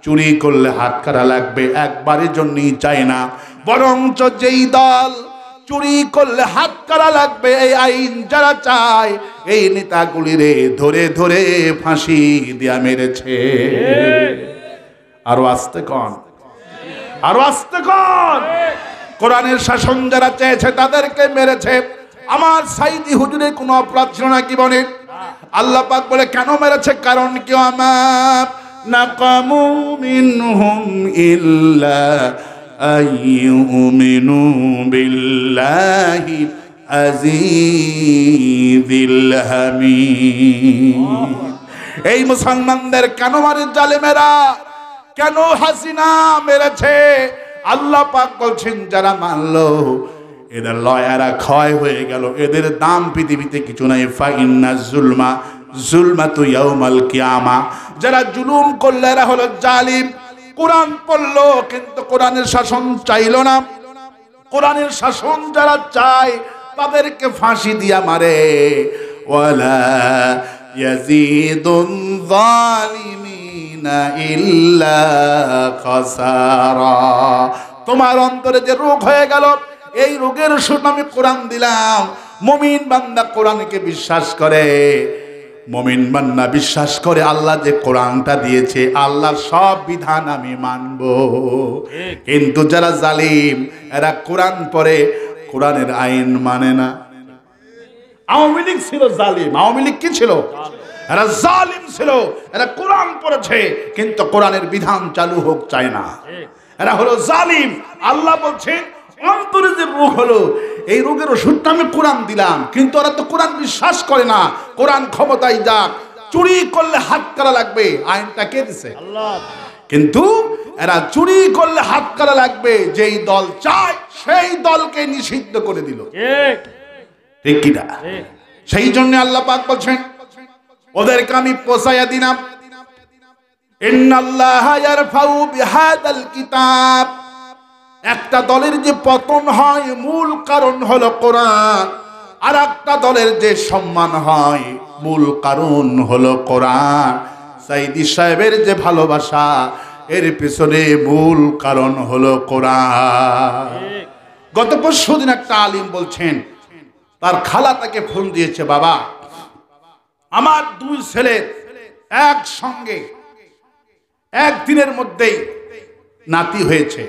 চুরি করলে হাত কাটা লাগবে একবারের জন্যই চায় না। বরঞ্চ যেই দল চুরি করলে হাত কাটা লাগবে এই আইন যারা চায়, এই নেতাগুলিরে ধরে ধরে ফাঁসি দিয়া মেরেছে। আরো আস্তে কন, আরো আস্তে কন। কোরআনের শাসন যারা চেয়েছে তাদেরকে মেরেছে। আমার সাইদি হুজুরের কোনো অপরাধ ছিল না কি বলেন? আল্লাহ পাক বলে কেন মেরেছে? কারণ কি, আমার নাকামু মিনহুম ইল্লা আইয়ুমিনু বিল্লাহি আজিযিল হামিদ। এই মুসলমানদের কেন মারে জালেমেরা? কেন হাসিনা মেরেছে? আল্লাহ পাক বলছেন যারা মানলো এদের লয়ারা ক্ষয় হয়ে গেল, এদের দাম পৃথিবীতে কিছু নাই। ফাইন্না জুলমা জুলমাতু ইয়াউমাল কিয়ামা। যারা জুলুম করলে এরা হলো জালিম। কোরআন পড়লো কিন্তু কোরআনের শাসন চাইলো না। কোরআনের শাসন যারা চায় তাদেরকে ফাঁসি দিয়া মারে। ওয়ালা ইয়াজিদুল যালিমিনা ইল্লা খাসারা। তোমার অন্তরে যে রোগ হয়ে গেল, এই রোগের ওষুধ আমি কোরআন দিলাম। মুমিন বান্দা কোরআনকে বিশ্বাস করে, মুমিন বান্দা বিশ্বাস করে আল্লাহ যে কোরআনটা দিয়েছে, আল্লাহর সব বিধান আমি মানব। কিন্তু যারা জালিম এরা কোরআন পড়ে, কোরআনের আইন মানে না। আওয়ামী লীগ ছিল জালিম। আওয়ামী লীগ কি ছিল? এরা জালিম ছিল। এরা কোরআন পড়েছে কিন্তু কোরআনের বিধান চালু হোক চায় না। এরা হলো জালিম। আল্লাহ বলছেন অন্তরে যে রোগ হলো, এই রোগের ওষুধটা আমি কোরআন দিলাম, কিন্তু ওরা তো কোরআন বিশ্বাস করে না। কোরআন ক্ষমতায় যাক, চুরি করলে হাত কাটা লাগবে, আইনটা কে দিছে? আল্লাহ। কিন্তু এরা চুরি করলে হাত কাটা লাগবে, যেই দল চায় সেই দলকে নিষিদ্ধ করে দিল। ঠিক কি না? সেই জন্য আল্লাহ পাক বলছেন ওদেরকে আমি পোষাইয়া দিলাম। ইন্নাল্লাহা ইয়ারফাউ বিহাদাল কিতাব। একটা দলের যে পতন হয় মূল কারণ হলো কোরআন, আর একটা দলের যে সম্মান হয় মূল কারণ হলো কোরআন। সাইদি সাহেবের যে ভালোবাসা, এর পিছনে মূল কারণ হলো কোরআন। গত পরশুদিন একটা আলিম বলছেন তার খালা তাকে ফোন দিয়েছে, বাবা আমার 2 ছেলে একসঙ্গে একদিনের মধ্যেই নাতি হয়েছে।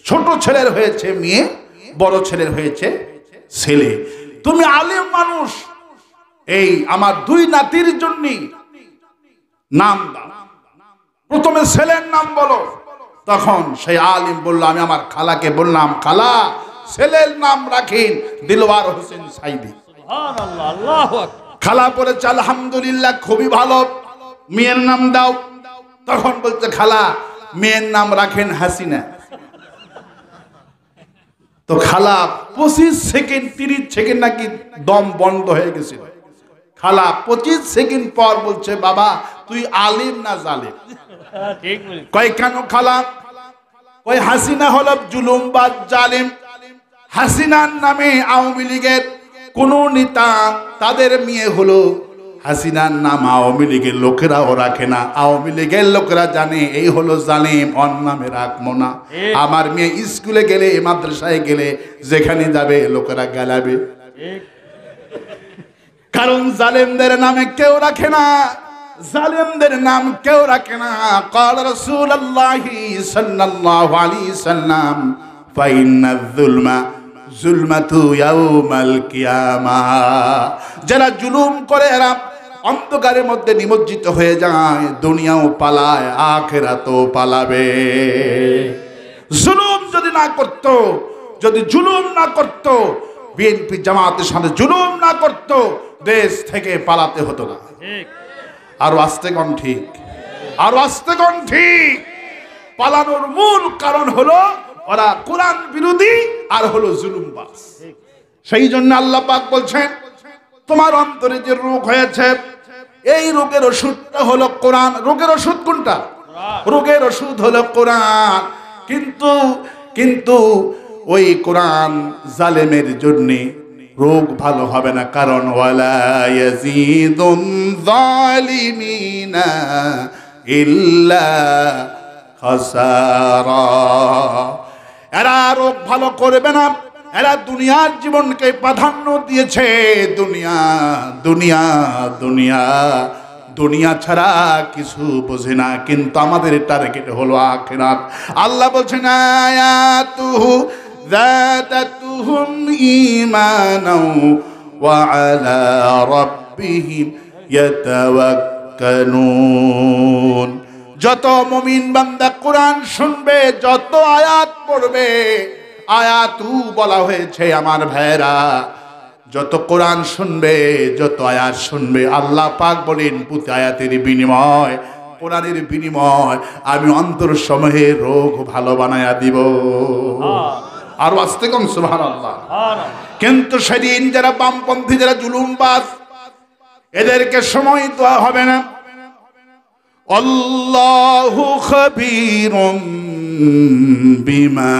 ছোট ছেলের হয়েছে মেয়ে, বড় ছেলের হয়েছে ছেলে। তুমি আলেম মানুষ, এই আমার 2 নাতির জন্য নাম দাও। প্রথমে ছেলের নাম বলো। তখন সেই আলিম বলল, আমি আমার খালাকে বললাম, খালা ছেলের নাম রাখেন দিলওয়ার হোসেন সাইদি। সুবহানাল্লাহ, আল্লাহু আকবার। খালা বলেছে আলহামদুলিল্লাহ, খুবই ভালো, মেয়ের নাম দাও। তখন বলছে খালা মেয়ের নাম রাখেন হাসিনা। তো খালা 25 সেকেন্ড 30 সেকেন্ড নাকি দম বন্ধ হয়ে গেছিল। খালা 25 সেকেন্ড পর বলছে বাবা তুই আলিম না জালিম? ঠিক বলেছেন। কয় কেন খালা? কয় হাসিনা হলো জুলুমবাজ জালিম। হাসিনার নামে আওয়ামী লীগের কোন নেতা তাদের মেয়ে হলো হাসিনার নাম আওয়ামী লীগের লোকেরাও রাখে না। আওয়ামী লীগের লোকেরা জানে এই হলো জালিম, অন নামে রাখবো না। আমার মেয়ে স্কুলে গেলে মাদ্রাসায় গেলে যেখানে যাবে লোকেরা গালাবে, কারণ জালেমদের নামে কেউ রাখে না, জালেমদের নাম কেউ রাখে না। قال رسول الله صلى الله عليه وسلم فإن الظلم ظلمة يوم القيامة। যারা জুলুম করে এরা অন্ধকারের মধ্যে নিমজ্জিত হয়ে যায়, দুনিয়াও পালায় আখিরাতও পালাবে। জুলুম যদি না করত, যদি জুলুম না করত, বিএনপি জামাতের সাথে জুলুম না করত, দেশ থেকে পালাতে হতো না। আর আস্তে কোন ঠিক, আর আস্তে কোন ঠিক। পালানোর মূল কারণ হলো ওরা কোরআন বিরোধী আর হলো জুলুমবাজ। সেই জন্য আল্লাহ পাক বলছেন তোমার অন্তরে যে রোগ হয়েছে এই রোগের ওষুধটা হলো কোরআন। রোগের ওষুধ কোনটা? রোগের ওষুধ হলো কোরআন। কিন্তু ওই কোরআন জালেমের জন্য রোগ ভালো হবে না, কারণ ওয়ালা ইয়াজিদুন যালিমিনা ইল্লা খাসারা। এরা রোগ ভালো করবে না, এরা দুনিয়ার জীবনকে প্রাধান্য দিয়েছে। দুনিয়া দুনিয়া দুনিয়া দুনিয়া ছাড়া কিছু বোঝে না, কিন্তু আমাদের টার্গেট হলো আখিরাত। আল্লাহ বলছেন আয়াতুহু যাদাতুহুম ঈমানাও ওয়া আলা রাব্বিহিম ইয়াতাওয়াক্কালুন। যত মুমিন বান্দা কোরআন শুনবে, যত আয়াত পড়বে, আয়াতু বলা হয়েছে আমার ভাইরা, যত কোরআন শুনবে, যত আয়াত শুনবে, আল্লাহ পাক বলেন প্রতি আয়াতের বিনিময়, কোরআনের বিনিময় আমি অন্তর সমূহে রোগ ভালো বানায়া দিব। আর আস্তে কম সুবহানাল্লাহ। কিন্তু সেদিন যারা বামপন্থী, যারা জুলুমবাজ, এদেরকে সময় দেওয়া হবে না। আল্লাহু খাবীরুম বিমা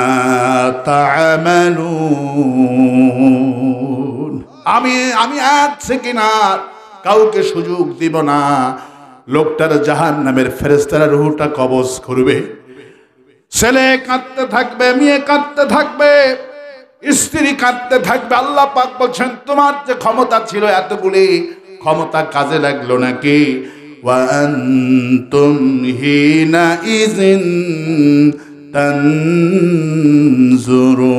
তা'মালুন। আমি এক সেকেন্ড কাউকে সুযোগ দিব না। লোকটার জাহান্নামের ফেরেশতারা রূহটা কবজ করবে। ছেলে কাঁদতে থাকবে, মেয়ে কাঁদতে থাকবে, স্ত্রী কাঁদতে থাকবে। আল্লাহ পাক বলছেন তোমার যে ক্ষমতা ছিল এতগুলি ক্ষমতা কাজে লাগলো নাকি? ওয়া আনতুম হিনাইযিন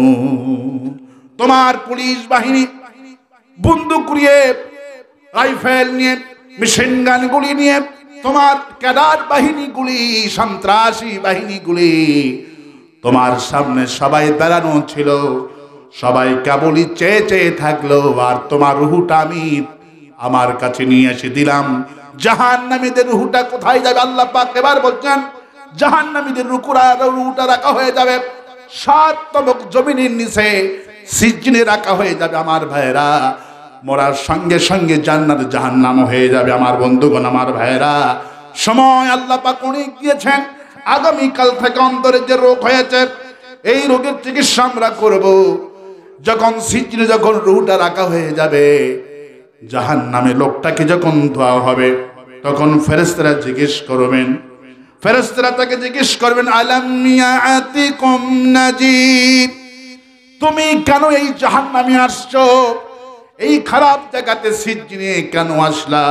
তানজুরুন। তোমার পুলিশ বাহিনী বন্দুক নিয়ে, রাইফেল নিয়ে, মেশিন গানগুলি নিয়ে, তোমার ক্যাডার বাহিনীগুলি, সন্ত্রাসী বাহিনীগুলি তোমার সামনে সবাই দাঁড়ানো ছিল। সবাই কেবলই চেয়ে চেয়ে থাকলো, আর তোমার রুহুটা আমি আমার কাছে নিয়ে এসে দিলাম। জাহান্নামীদের রুহুটা কোথায় যাবে? আল্লাহ পাক এবার বলছেন জাহান্নামীদের রুহুটা রাখা হয়ে যাবে 7 তবক জমিনের নিচে, সিজনে রাখা হয়ে যাবে। আমার ভাইরা, মরার সঙ্গে সঙ্গে জান্নাত জাহান্নাম হয়ে যাবে। আমার বন্ধুগণ, আমার ভাইরা, সময় আল্লাহ পাক অনেক দিয়েছেন। আগামীকাল থেকে অন্তরে যে রোগ হয়েছে এই রোগের চিকিৎসা আমরা করব। যখন সিজনে, যখন রুহটা রাখা হয়ে যাবে, জাহান্নামে লোকটাকে যখন ধোয়া হবে, তখন ফেরেশতারা জিজ্ঞেস করবেন, ফেরেশতারা তাকে জিজ্ঞেস করবেন আলাম ইয়াতিকুম নাজির, তুমি কেন এই জাহান্নামে আসছো? এই খারাপ জায়গাতে সিজনে কেন আসলা?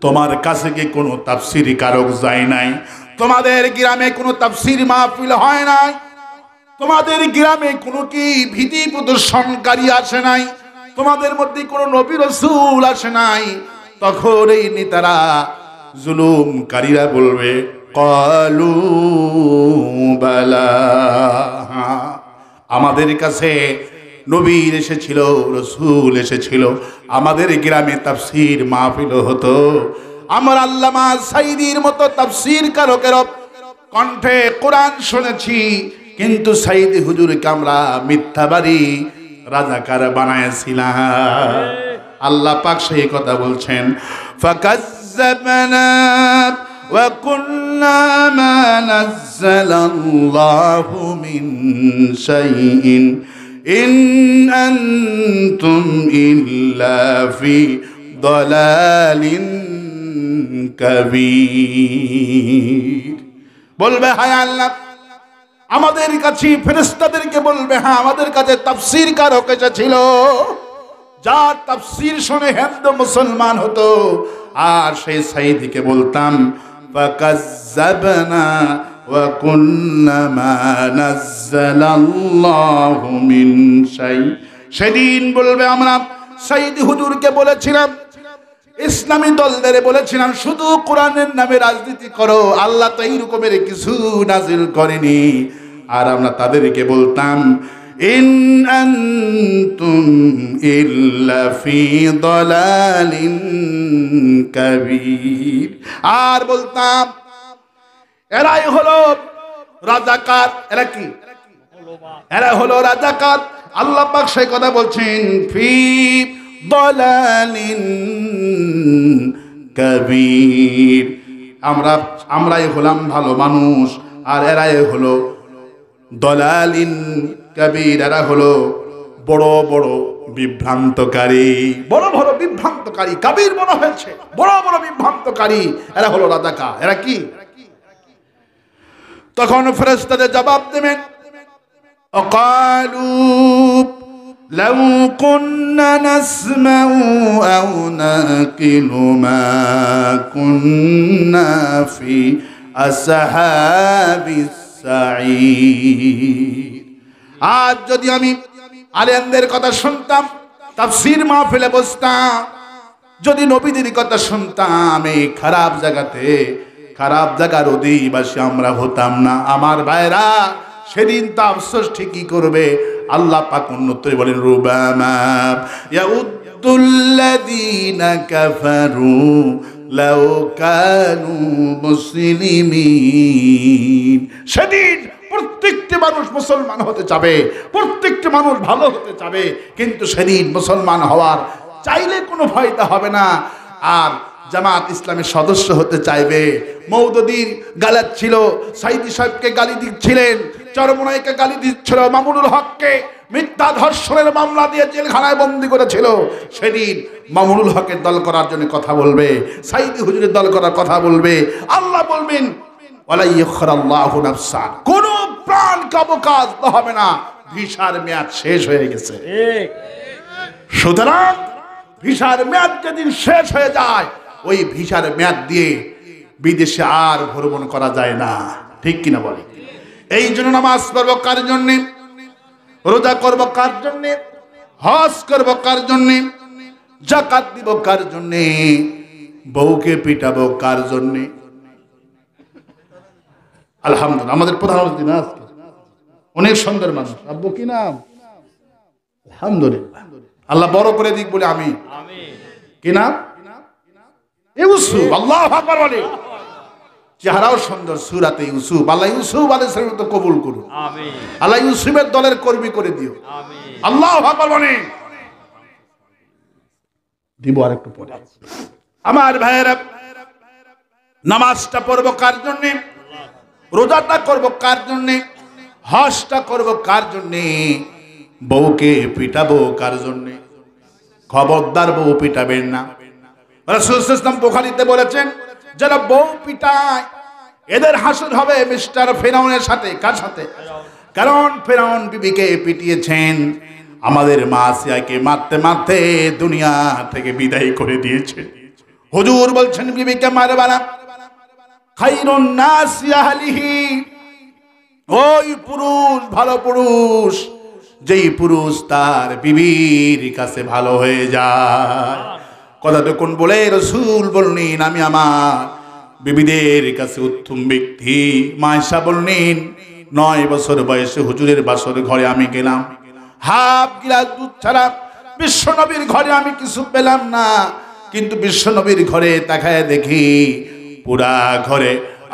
তোমার কাছে কি কোনো তাফসীরি কারক যায় নাই? তোমাদের গ্রামে কোনো তাফসীর মাহফিল হয় নাই? তোমাদের গ্রামে কোনো কি ভীতি প্রদর্শনকারী আসে নাই? তোমাদের মধ্যে কোনো নবী রাসূল আসে নাই? তখন এই নেতারা, জুলুমকারীরা বলবে ক্বালু বালা, আমাদের কাছে নবীর এসেছিল, রসুল এসেছিল, আমাদের গ্রামে তাফসীর মাহফিল হতো। আমার আল্লামা সাইদির মতো তাফসীর কারকের কণ্ঠে কোরআন শুনেছি, কিন্তু সাইদি হুজুরকে আমরা মিথ্যাবাদী রাজাকার বানাইছিলাম। আল্লাহ পাক সেই কথা বলছেন, ফাকাজ্জাবনা ওয়া কুল্লা মা নাযালাল্লাহু মিন শাইইন ইন আনতুম ইল্লা ফি দালালিন কাবীর। বলবে হায় আল্লাহ, আমাদের কাছে ফেরেশতাদেরকে বলবে, হ্যাঁ আমাদের কাছে তাফসীর কারক এসেছিল, যার তাফসীর শুনে হিন্দু মুসলমান হতো। আর সেই সাইদিকে বলতাম ফাকাজ্জাবনা ওয়া কুল্লা মা নাযালাল্লাহু মিন শাই। সেদিন বলবে আমরা সাইদি হুজুরকে বলেছিলাম, ইসলামী দলদের বলেছিলাম শুধু কোরআনের নামে রাজনীতি করো, আল্লাহ তো এই রকমের কিছু নাজিল করেনি। আর আমরা তাদেরকে বলতাম ইন আনতুম ইল্লা ফি দালালিন কাবীর। আর বলতাম এরাই হলো রাজাকার। এরা কি? এরা হলো রাজাকার। আল্লাহ পাক সেই কথা বলছেন, ফি দালালিন কাবীর। আমরাই হলাম ভালো মানুষ, আর এরাই হলো দালালিন কাবীর। এরা হলো বড় বড় বিভ্রান্তকারী, বড় বড় বিভ্রান্তকারী। কাবীর বড় হয়েছে, বড় বড় বিভ্রান্তকারী। এরা হলো রাজাকার। এরা কি? তখন ফেরেশতাদের জবাব দেবেন, অকালু লাউ কুন্না নাসমাউ আও নাকিলু মা কুন্না ফি আসহাবিস সাঈর। আজ যদি আমি আলেমদের কথা শুনতাম, তাফসীর মাহফিলে বসতাম, যদি নবীদের কথা শুনতাম, এই খারাপ জায়গার অধিবাসী আমরা হতাম না। আমার ভাইরা, সেদিন তো আফসোস ঠিকই করবে। আল্লাহ পাক উন্নতরে বলেন, রুবামা ইয়াউদ্দুল্লাযীনা কাফারু লাউ কানু মুসলিমিন। সেদিন প্রত্যেকটি মানুষ মুসলমান হতে চাবে, প্রত্যেকটি মানুষ ভালো হতে চাবে, কিন্তু সেদিন মুসলমান হওয়ার চাইলে কোনো ফায়দা হবে না। আর জামাত ইসলামের সদস্য হতে চাইবে। মৌদুদীর গালাত ছিল, সাইদি সাহেবকে গালি দিচ্ছিলেন, চরমনাইকে গালি দিচ্ছিল, মামুনুল হককে মিথ্যা ধর্ষণের মামলা দিয়ে জেলখানায় বন্দী করেছিল। সেদিন মামুনুল হকের দল করার জন্য কথা বলবে, সাইদি হুজুরের দল করার কথা বলবে। আল্লাহ বলবেন, ওয়ালা ইউখরাল্লাহু নাফসান, কোন প্রাণ কাজ হবে না, ভিসার মেয়াদ শেষ হয়ে গেছে। সুতরাং ভিসার মেয়াদ যেদিন শেষ হয়ে যায়, ওই ভিসার মেয়াদ দিয়ে বিদেশে আর ভ্রমণ করা যায় না। ঠিক কিনা বলে? এই জন্য নামাজ পড়ব কার জন্যে? রোজা করব কার জন্যে? হজ করব কার জন্যে? যাকাত দিব কার জন্যে? বউকে পিটাবো কার জন্যে? আলহামদুলিল্লাহ, আমাদের প্রধানমন্ত্রী না আজকে অনেক সুন্দর মানুষ। আব্বু কি নাম? আলহামদুলিল্লাহ, আল্লাহ বড় করে দিক বলে আমি। কি নাম? ইউসুফ। আল্লাহু আকবার বলে। চেহারাও সুন্দর, সূরাতে ইউসুফ। আল্লাহ ইউসুফ আলাইহিস সালাম তো কবুল করুন। আমিন। আল্লাহ ইউসুফের দলের কর্মী করে দিও। আমিন। আল্লাহু আকবার বলে। দিব আরেকটু পরে। আমার ভাইয়েরা, নামাজটা পড়ব কার জন্য? রোজাটা করব কার জন্য? হজটা করব কার জন্য? বউকে পিটাবো কার জন্য? খবরদার বউ পিটাবেন না। রাসূল সাল্লাল্লাহু আলাইহি ওয়াসাল্লাম বুখারীতে বলেছেন, যারা বউ পিটায় এদের হাসর হবে মিস্টার ফিরআউনের সাথে। কার সাথে? কারণ ফিরআউন বিবিকে পিটিয়েছেন, আমাদের মা আসিয়াকে মারতে মারতে দুনিয়া থেকে বিদায় করে দিয়েছে। হুজুর বলছেন, বিবিকে মারবা না। খায়রুন নাসি আহলিহি, ওই পুরুষ ভালো পুরুষ, যেই পুরুষ তার বিবির কাছে ভালো হয়ে যায়। কথাটা কোন বলে রাসূল বললেন, আমি আমার বিবিদের কাছে উত্তম ব্যক্তি। মা আয়েশা বললেন, 9 বছর বয়সে হুজুরের বাসর ঘরে আমি গেলাম। হাফ গিলাস দুধ ছাড়া বিশ্বনবীর ঘরে আমি কিছু পেলাম না। কিন্তু বিশ্বনবীর ঘরে তাকায় দেখি পুরা ঘরে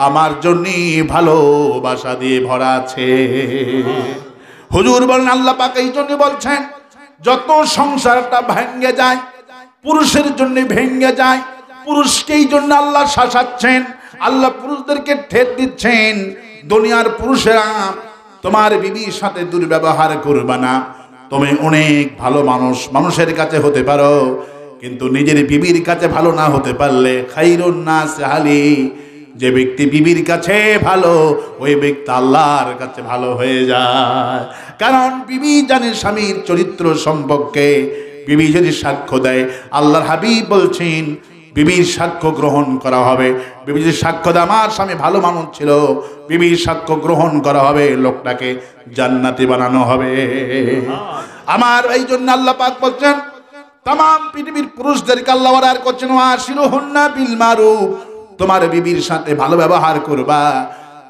আমার জন্য ভালোবাসা দিয়ে ভরা আছে। হুজুর বলেন আল্লাহ পাক এই জন্য বলছেন, যত সংসারটা ভেঙে যায় পুরুষের জন্য ভেঙে যায়, পুরুষকেই জন্য আল্লাহ শাসাচ্ছেন, আল্লাহ পুরুষদেরকে ঠেট দিচ্ছেন। দুনিয়ার পুরুষেরা তোমার বিবির সাথে দুর্ব্যবহার করবে না। তুমি অনেক ভালো মানুষ, মানুষের কাছে হতে পারো, কিন্তু নিজের বিবির কাছে ভালো না হতে পারলে খাইরুন নাস আলি, যে ব্যক্তি বিবির কাছে ভালো ওই ব্যক্তি আল্লাহর কাছে ভালো হয়ে যায়। কারণ বিবি জানে স্বামীর চরিত্র সম্পর্কে। বিবি যদি সাক্ষ্য দেয়, আল্লাহর হাবিব বলছেন বিবির সাক্ষ্য গ্রহণ করা হবে। বিবি যদি সাক্ষ্য দেয় আমার স্বামী ভালো মানুষ ছিল, বিবির সাক্ষ্য গ্রহণ করা হবে, লোকটাকে জান্নাতি বানানো হবে। আমার এই জন্য আল্লাহ পাক বলছেন তাম পৃথিবীর পুরুষদেরকে আল্লাহ অর্ডার করছেন ওয়াশিরুহুন্না বিল মারুফ, তোমার বিবির সাথে ভালো ব্যবহার করবা,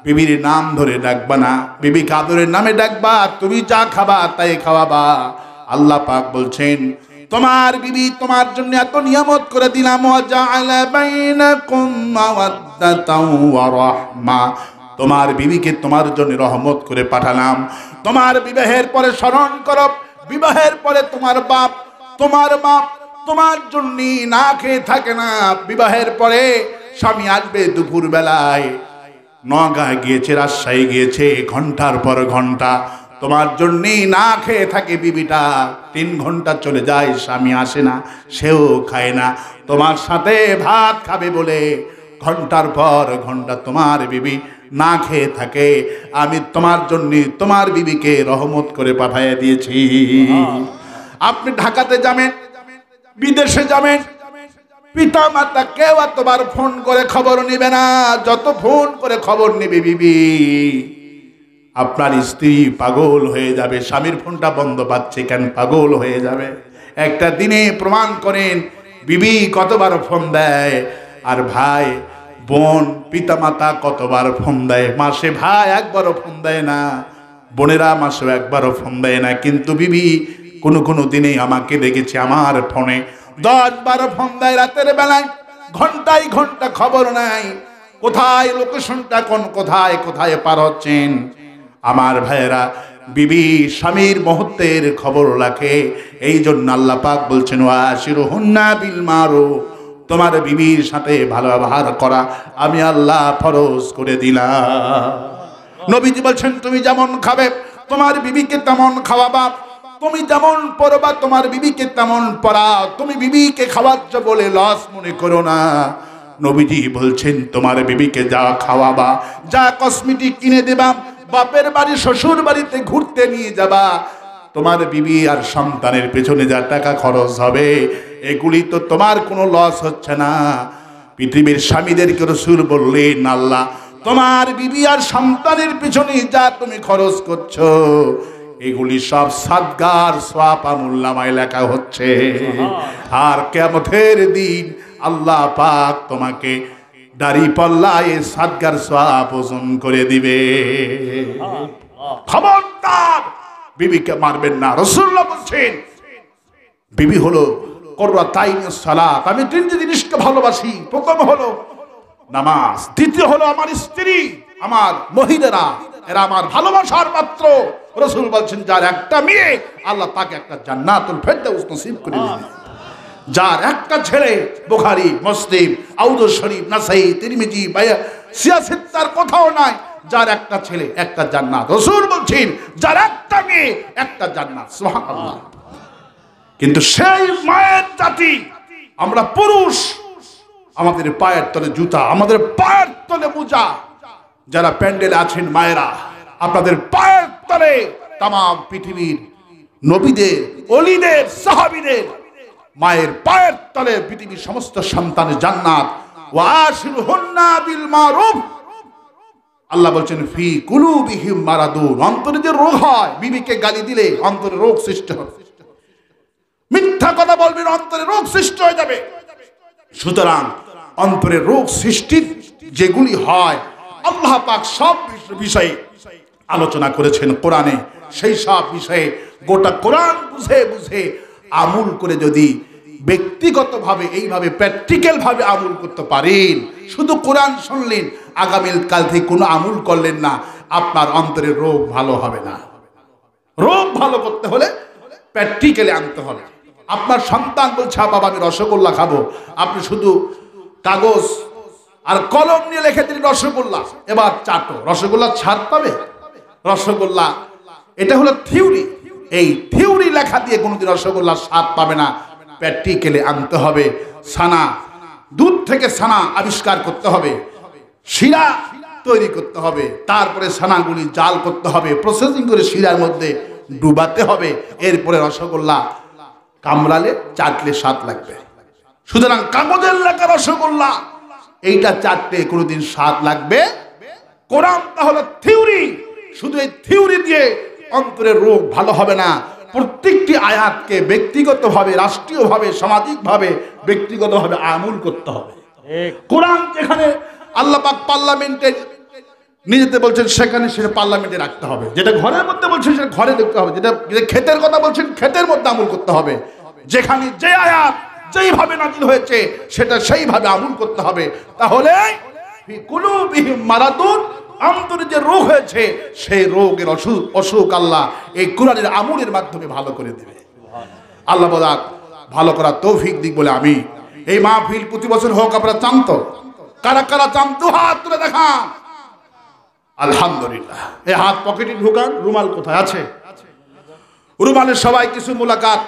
বিবির নাম ধরে ডাকবা না, বিবি কাদরের নামে ডাকবা, তুমি যা খাবা তাই খাওয়াবা। আল্লাহ পাক বলছেন তোমার বিবি তোমার জন্য এত নিয়ামত করে দিলাম, ওয়া জাআলা বাইনাকুম মাওয়াদ্দাতাও ওয়া রাহমা, তোমার বিবিকে তোমার জন্য রহমত করে পাঠালাম। তোমার বিবাহের পরে স্মরণ করো, বিবাহের পরে তোমার বাপ তোমার মা তোমার জন্য না খেয়ে থাকে না। বিবাহের পরে স্বামী আসবে দুপুর বেলায়, নওগাঁ গিয়েছে, রাজশাহী গিয়েছে, ঘন্টার পর ঘন্টা তোমার জন্য না খেয়ে থাকে বিবিটা। 3 ঘন্টা চলে যায়, স্বামী আসে না, সেও খায় না, তোমার সাথে ভাত খাবে বলে ঘন্টার পর ঘন্টা তোমার বিবি না খেয়ে থাকে। আমি তোমার জন্য তোমার বিবিকে রহমত করে পাঠিয়ে দিয়েছি। আপনি ঢাকাতে যাবেন, বিদেশে যাবেন, পিতা মাতা কেউ এতবার ফোন করে খবর নিবে না যত ফোন করে খবর নিবে বিবি। আপনার স্ত্রী পাগল হয়ে যাবে, স্বামীর ফোনটা বন্ধ পাচ্ছে কেন, পাগল হয়ে যাবে। একটা দিনে প্রমাণ করেন বিবি কতবার ফোন দেয়, আর ভাই বোন পিতা মাতা কতবার ফোন দেয়। মাসে ভাই একবারও ফোন দেয় না, বোনেরা মাসে একবারও ফোন দেয় না, কিন্তু বিবি কোনো দিনে আমাকে দেখেছে আমার ফোনে 10-12 ফোন দেয় রাতের বেলায়, ঘন্টায় ঘন্টা খবর নাই কোথায় লোকেশনটা কোন কোথায় কোথায় পার হচ্ছেন। আমার ভাইয়েরা বিবি স্বামীর মুহূর্তের খবর রাখে। এই জন্য আল্লাহ পাক বলছেন ওয়াশিরুহুন্না বিল মারুফ, তোমার বিবির সাথে ভালো ব্যবহার করা আমি আল্লাহ ফরজ করে দিলাম। নবীজি বলছেন তুমি যেমন খাবে তোমার বিবিকে তেমন খাওয়াবা, তুমি যেমন পরবা তোমার বিবিকে তেমন পরাও, তুমি বিবিকে খাওয়াচ্ছ বলে লস মনে করো না। নবীজি বলছেন তোমার বিবিকে যা খাওয়াবা, যা কসমেটিক কিনে দেবা, বাপের বাড়ি শ্বশুর বাড়িতে ঘুরতে নিয়ে যাবা, তোমার বিবি আর সন্তানের পেছনে যা টাকা খরচ হবে এগুলি তো তোমার কোনো লস হচ্ছে না। পৃথিবীর স্বামীদেরকে রাসূল বললেন আল্লাহ তোমার বিবি আর সন্তানের পিছনে যা তুমি খরচ করছো এগুলি সব সাদগার সওয়াব আমুল্লামায় লেখা হচ্ছে। আর কিয়ামতের দিন আল্লাহ পাক তোমাকে দাড়ি পাল্লায় সাদগার সওয়াব ওজন করে দিবে। খবরদার বিবিকে মারবেন না। রাসূলুল্লাহ বলছেন বিবি হলো কুররাতাইনিস সালাত, আমি 3 জিনিসকে ভালোবাসি। প্রথম হলো নামাজ, দ্বিতীয় হলো আমার স্ত্রী, আমার মহিলারা, এরা আমার ভালোবাসার পাত্র। রাসূল বলছেন যার একটা মেয়ে আল্লাহ তাকে একটা জান্নাতুল ফেরদাউস নসিব করে দিবেন। যার একটা ছেলে বুখারী মুসলিম আউদ শরীফ নাসাই তিরমিজি সিয়াসিত্তার কোথাও নাই, যার একটা ছেলে একটা জান্নাত। রাসূল বলছেন যার একটা মেয়ে একটা জান্নাত। সুবহানাল্লাহ। কিন্তু সেই মায়ের জাতি আমরা পুরুষ, আমাদের পায়ের তলে জুতা, আমাদের পায়ের তলে মোজা। যারা প্যান্ডেলে আছেন মায়েরা, আপনাদের পায়ের তলে তাম পৃথিবীর নবীদের, ওলিদের, সাহাবীদের মায়ের পায়ের তলে পৃথিবীর সমস্ত সন্তানের জান্নাত। ওয়াশিরুহুন্না বিল মারুফ। আল্লাহ বলছেন ফি কুলুবিহিম মারাদুন, অন্তরে যে রোগ হয়, বিবিকে গালি দিলে অন্তরে রোগ সৃষ্টি হবে, মিথ্যা কথা বলবেন অন্তরে রোগ সৃষ্টি হয়ে যাবে। সুতরাং অন্তরে রোগ সৃষ্টি যেগুলি হয় আল্লাহ পাক সব বিষয়ে আলোচনা করেছেন কোরআনে, সেই সব বিষয়ে গোটা কোরআন বুঝে বুঝে আমল করে যদি ব্যক্তিগতভাবে এইভাবে প্র্যাকটিক্যাল ভাবে আমল করতে পারেন, শুধু কোরআন শুনলেন, আগামী কাল থেকে কোনো আমল করলেন না, আপনার অন্তরের রোগ ভালো হবে না। রোগ ভালো করতে হলে প্র্যাকটিক্যালি আনতে হবে। আপনার সন্তান বলছে বাবা আমি রসগোল্লা খাবো, আপনি শুধু কাগজ আর কলম নিয়ে লিখে দিলেন রসগোল্লা, এবার চাটো, রসগোল্লা ছাড় পাবে? রসগোল্লা এটা হলো থিওরি, এই থিওরি লেখা দিয়ে কোনোদিন রসগোল্লার স্বাদ পাবে না। প্র্যাকটিক্যালি আনতে হবে। ছানা, দুধ থেকে ছানা আবিষ্কার করতে হবে, শিরা তৈরি করতে হবে, তারপরে ছানাগুলি জাল করতে হবে, প্রসেসিং করে শিরার মধ্যে ডুবাতে হবে, এরপরে রসগোল্লা কামড়ালে চাটলে স্বাদ লাগবে। সুতরাং কাগজের লেখা রসগোল্লা এইটা চাটলে কোনোদিন স্বাদ লাগবে। কোরআন তাহলে থিওরি, শুধু এই থিওরি দিয়ে অন্তরের রোগ ভালো হবে না। প্রত্যেকটি আয়াতকে ব্যক্তিগতভাবে, রাষ্ট্রীয়ভাবে, সামাজিকভাবে, ব্যক্তিগতভাবে আমল করতে হবে। কোরআন যেখানে আল্লাহ পাক পার্লামেন্টে নিজেতে বলছেন সেখানে সেটা পার্লামেন্টে রাখতে হবে, যেটা ঘরের মধ্যে বলছেন সেটা ঘরে দেখতে হবে, যেটা ক্ষেতের কথা বলছেন ক্ষেতের মধ্যে আমল করতে হবে। যেখানে যে আয়াত যেইভাবে নাজিল হয়েছে সেটা সেইভাবে আমল করতে হবে। তাহলে ফি কুলুবিহিম মারাদুন, অন্তরে যে রোগ হয়েছে সেই রোগের অসুখ আল্লাহ এই কোরআনের আমলের মাধ্যমে ভালো করে দেবে। আল্লাহ বলা ভালো করার তৌফিক দিক বলে আমি এই মাহফিল প্রতি বছর হোক। আপনারা চান তো? কারা কারা চান দু হাত তুলে দেখান। আলহামদুলিল্লাহ। এই হাত পকেটে ঢুকান। রুমাল কোথায় আছে? রুমালের সবাই কিছু মোলাকাত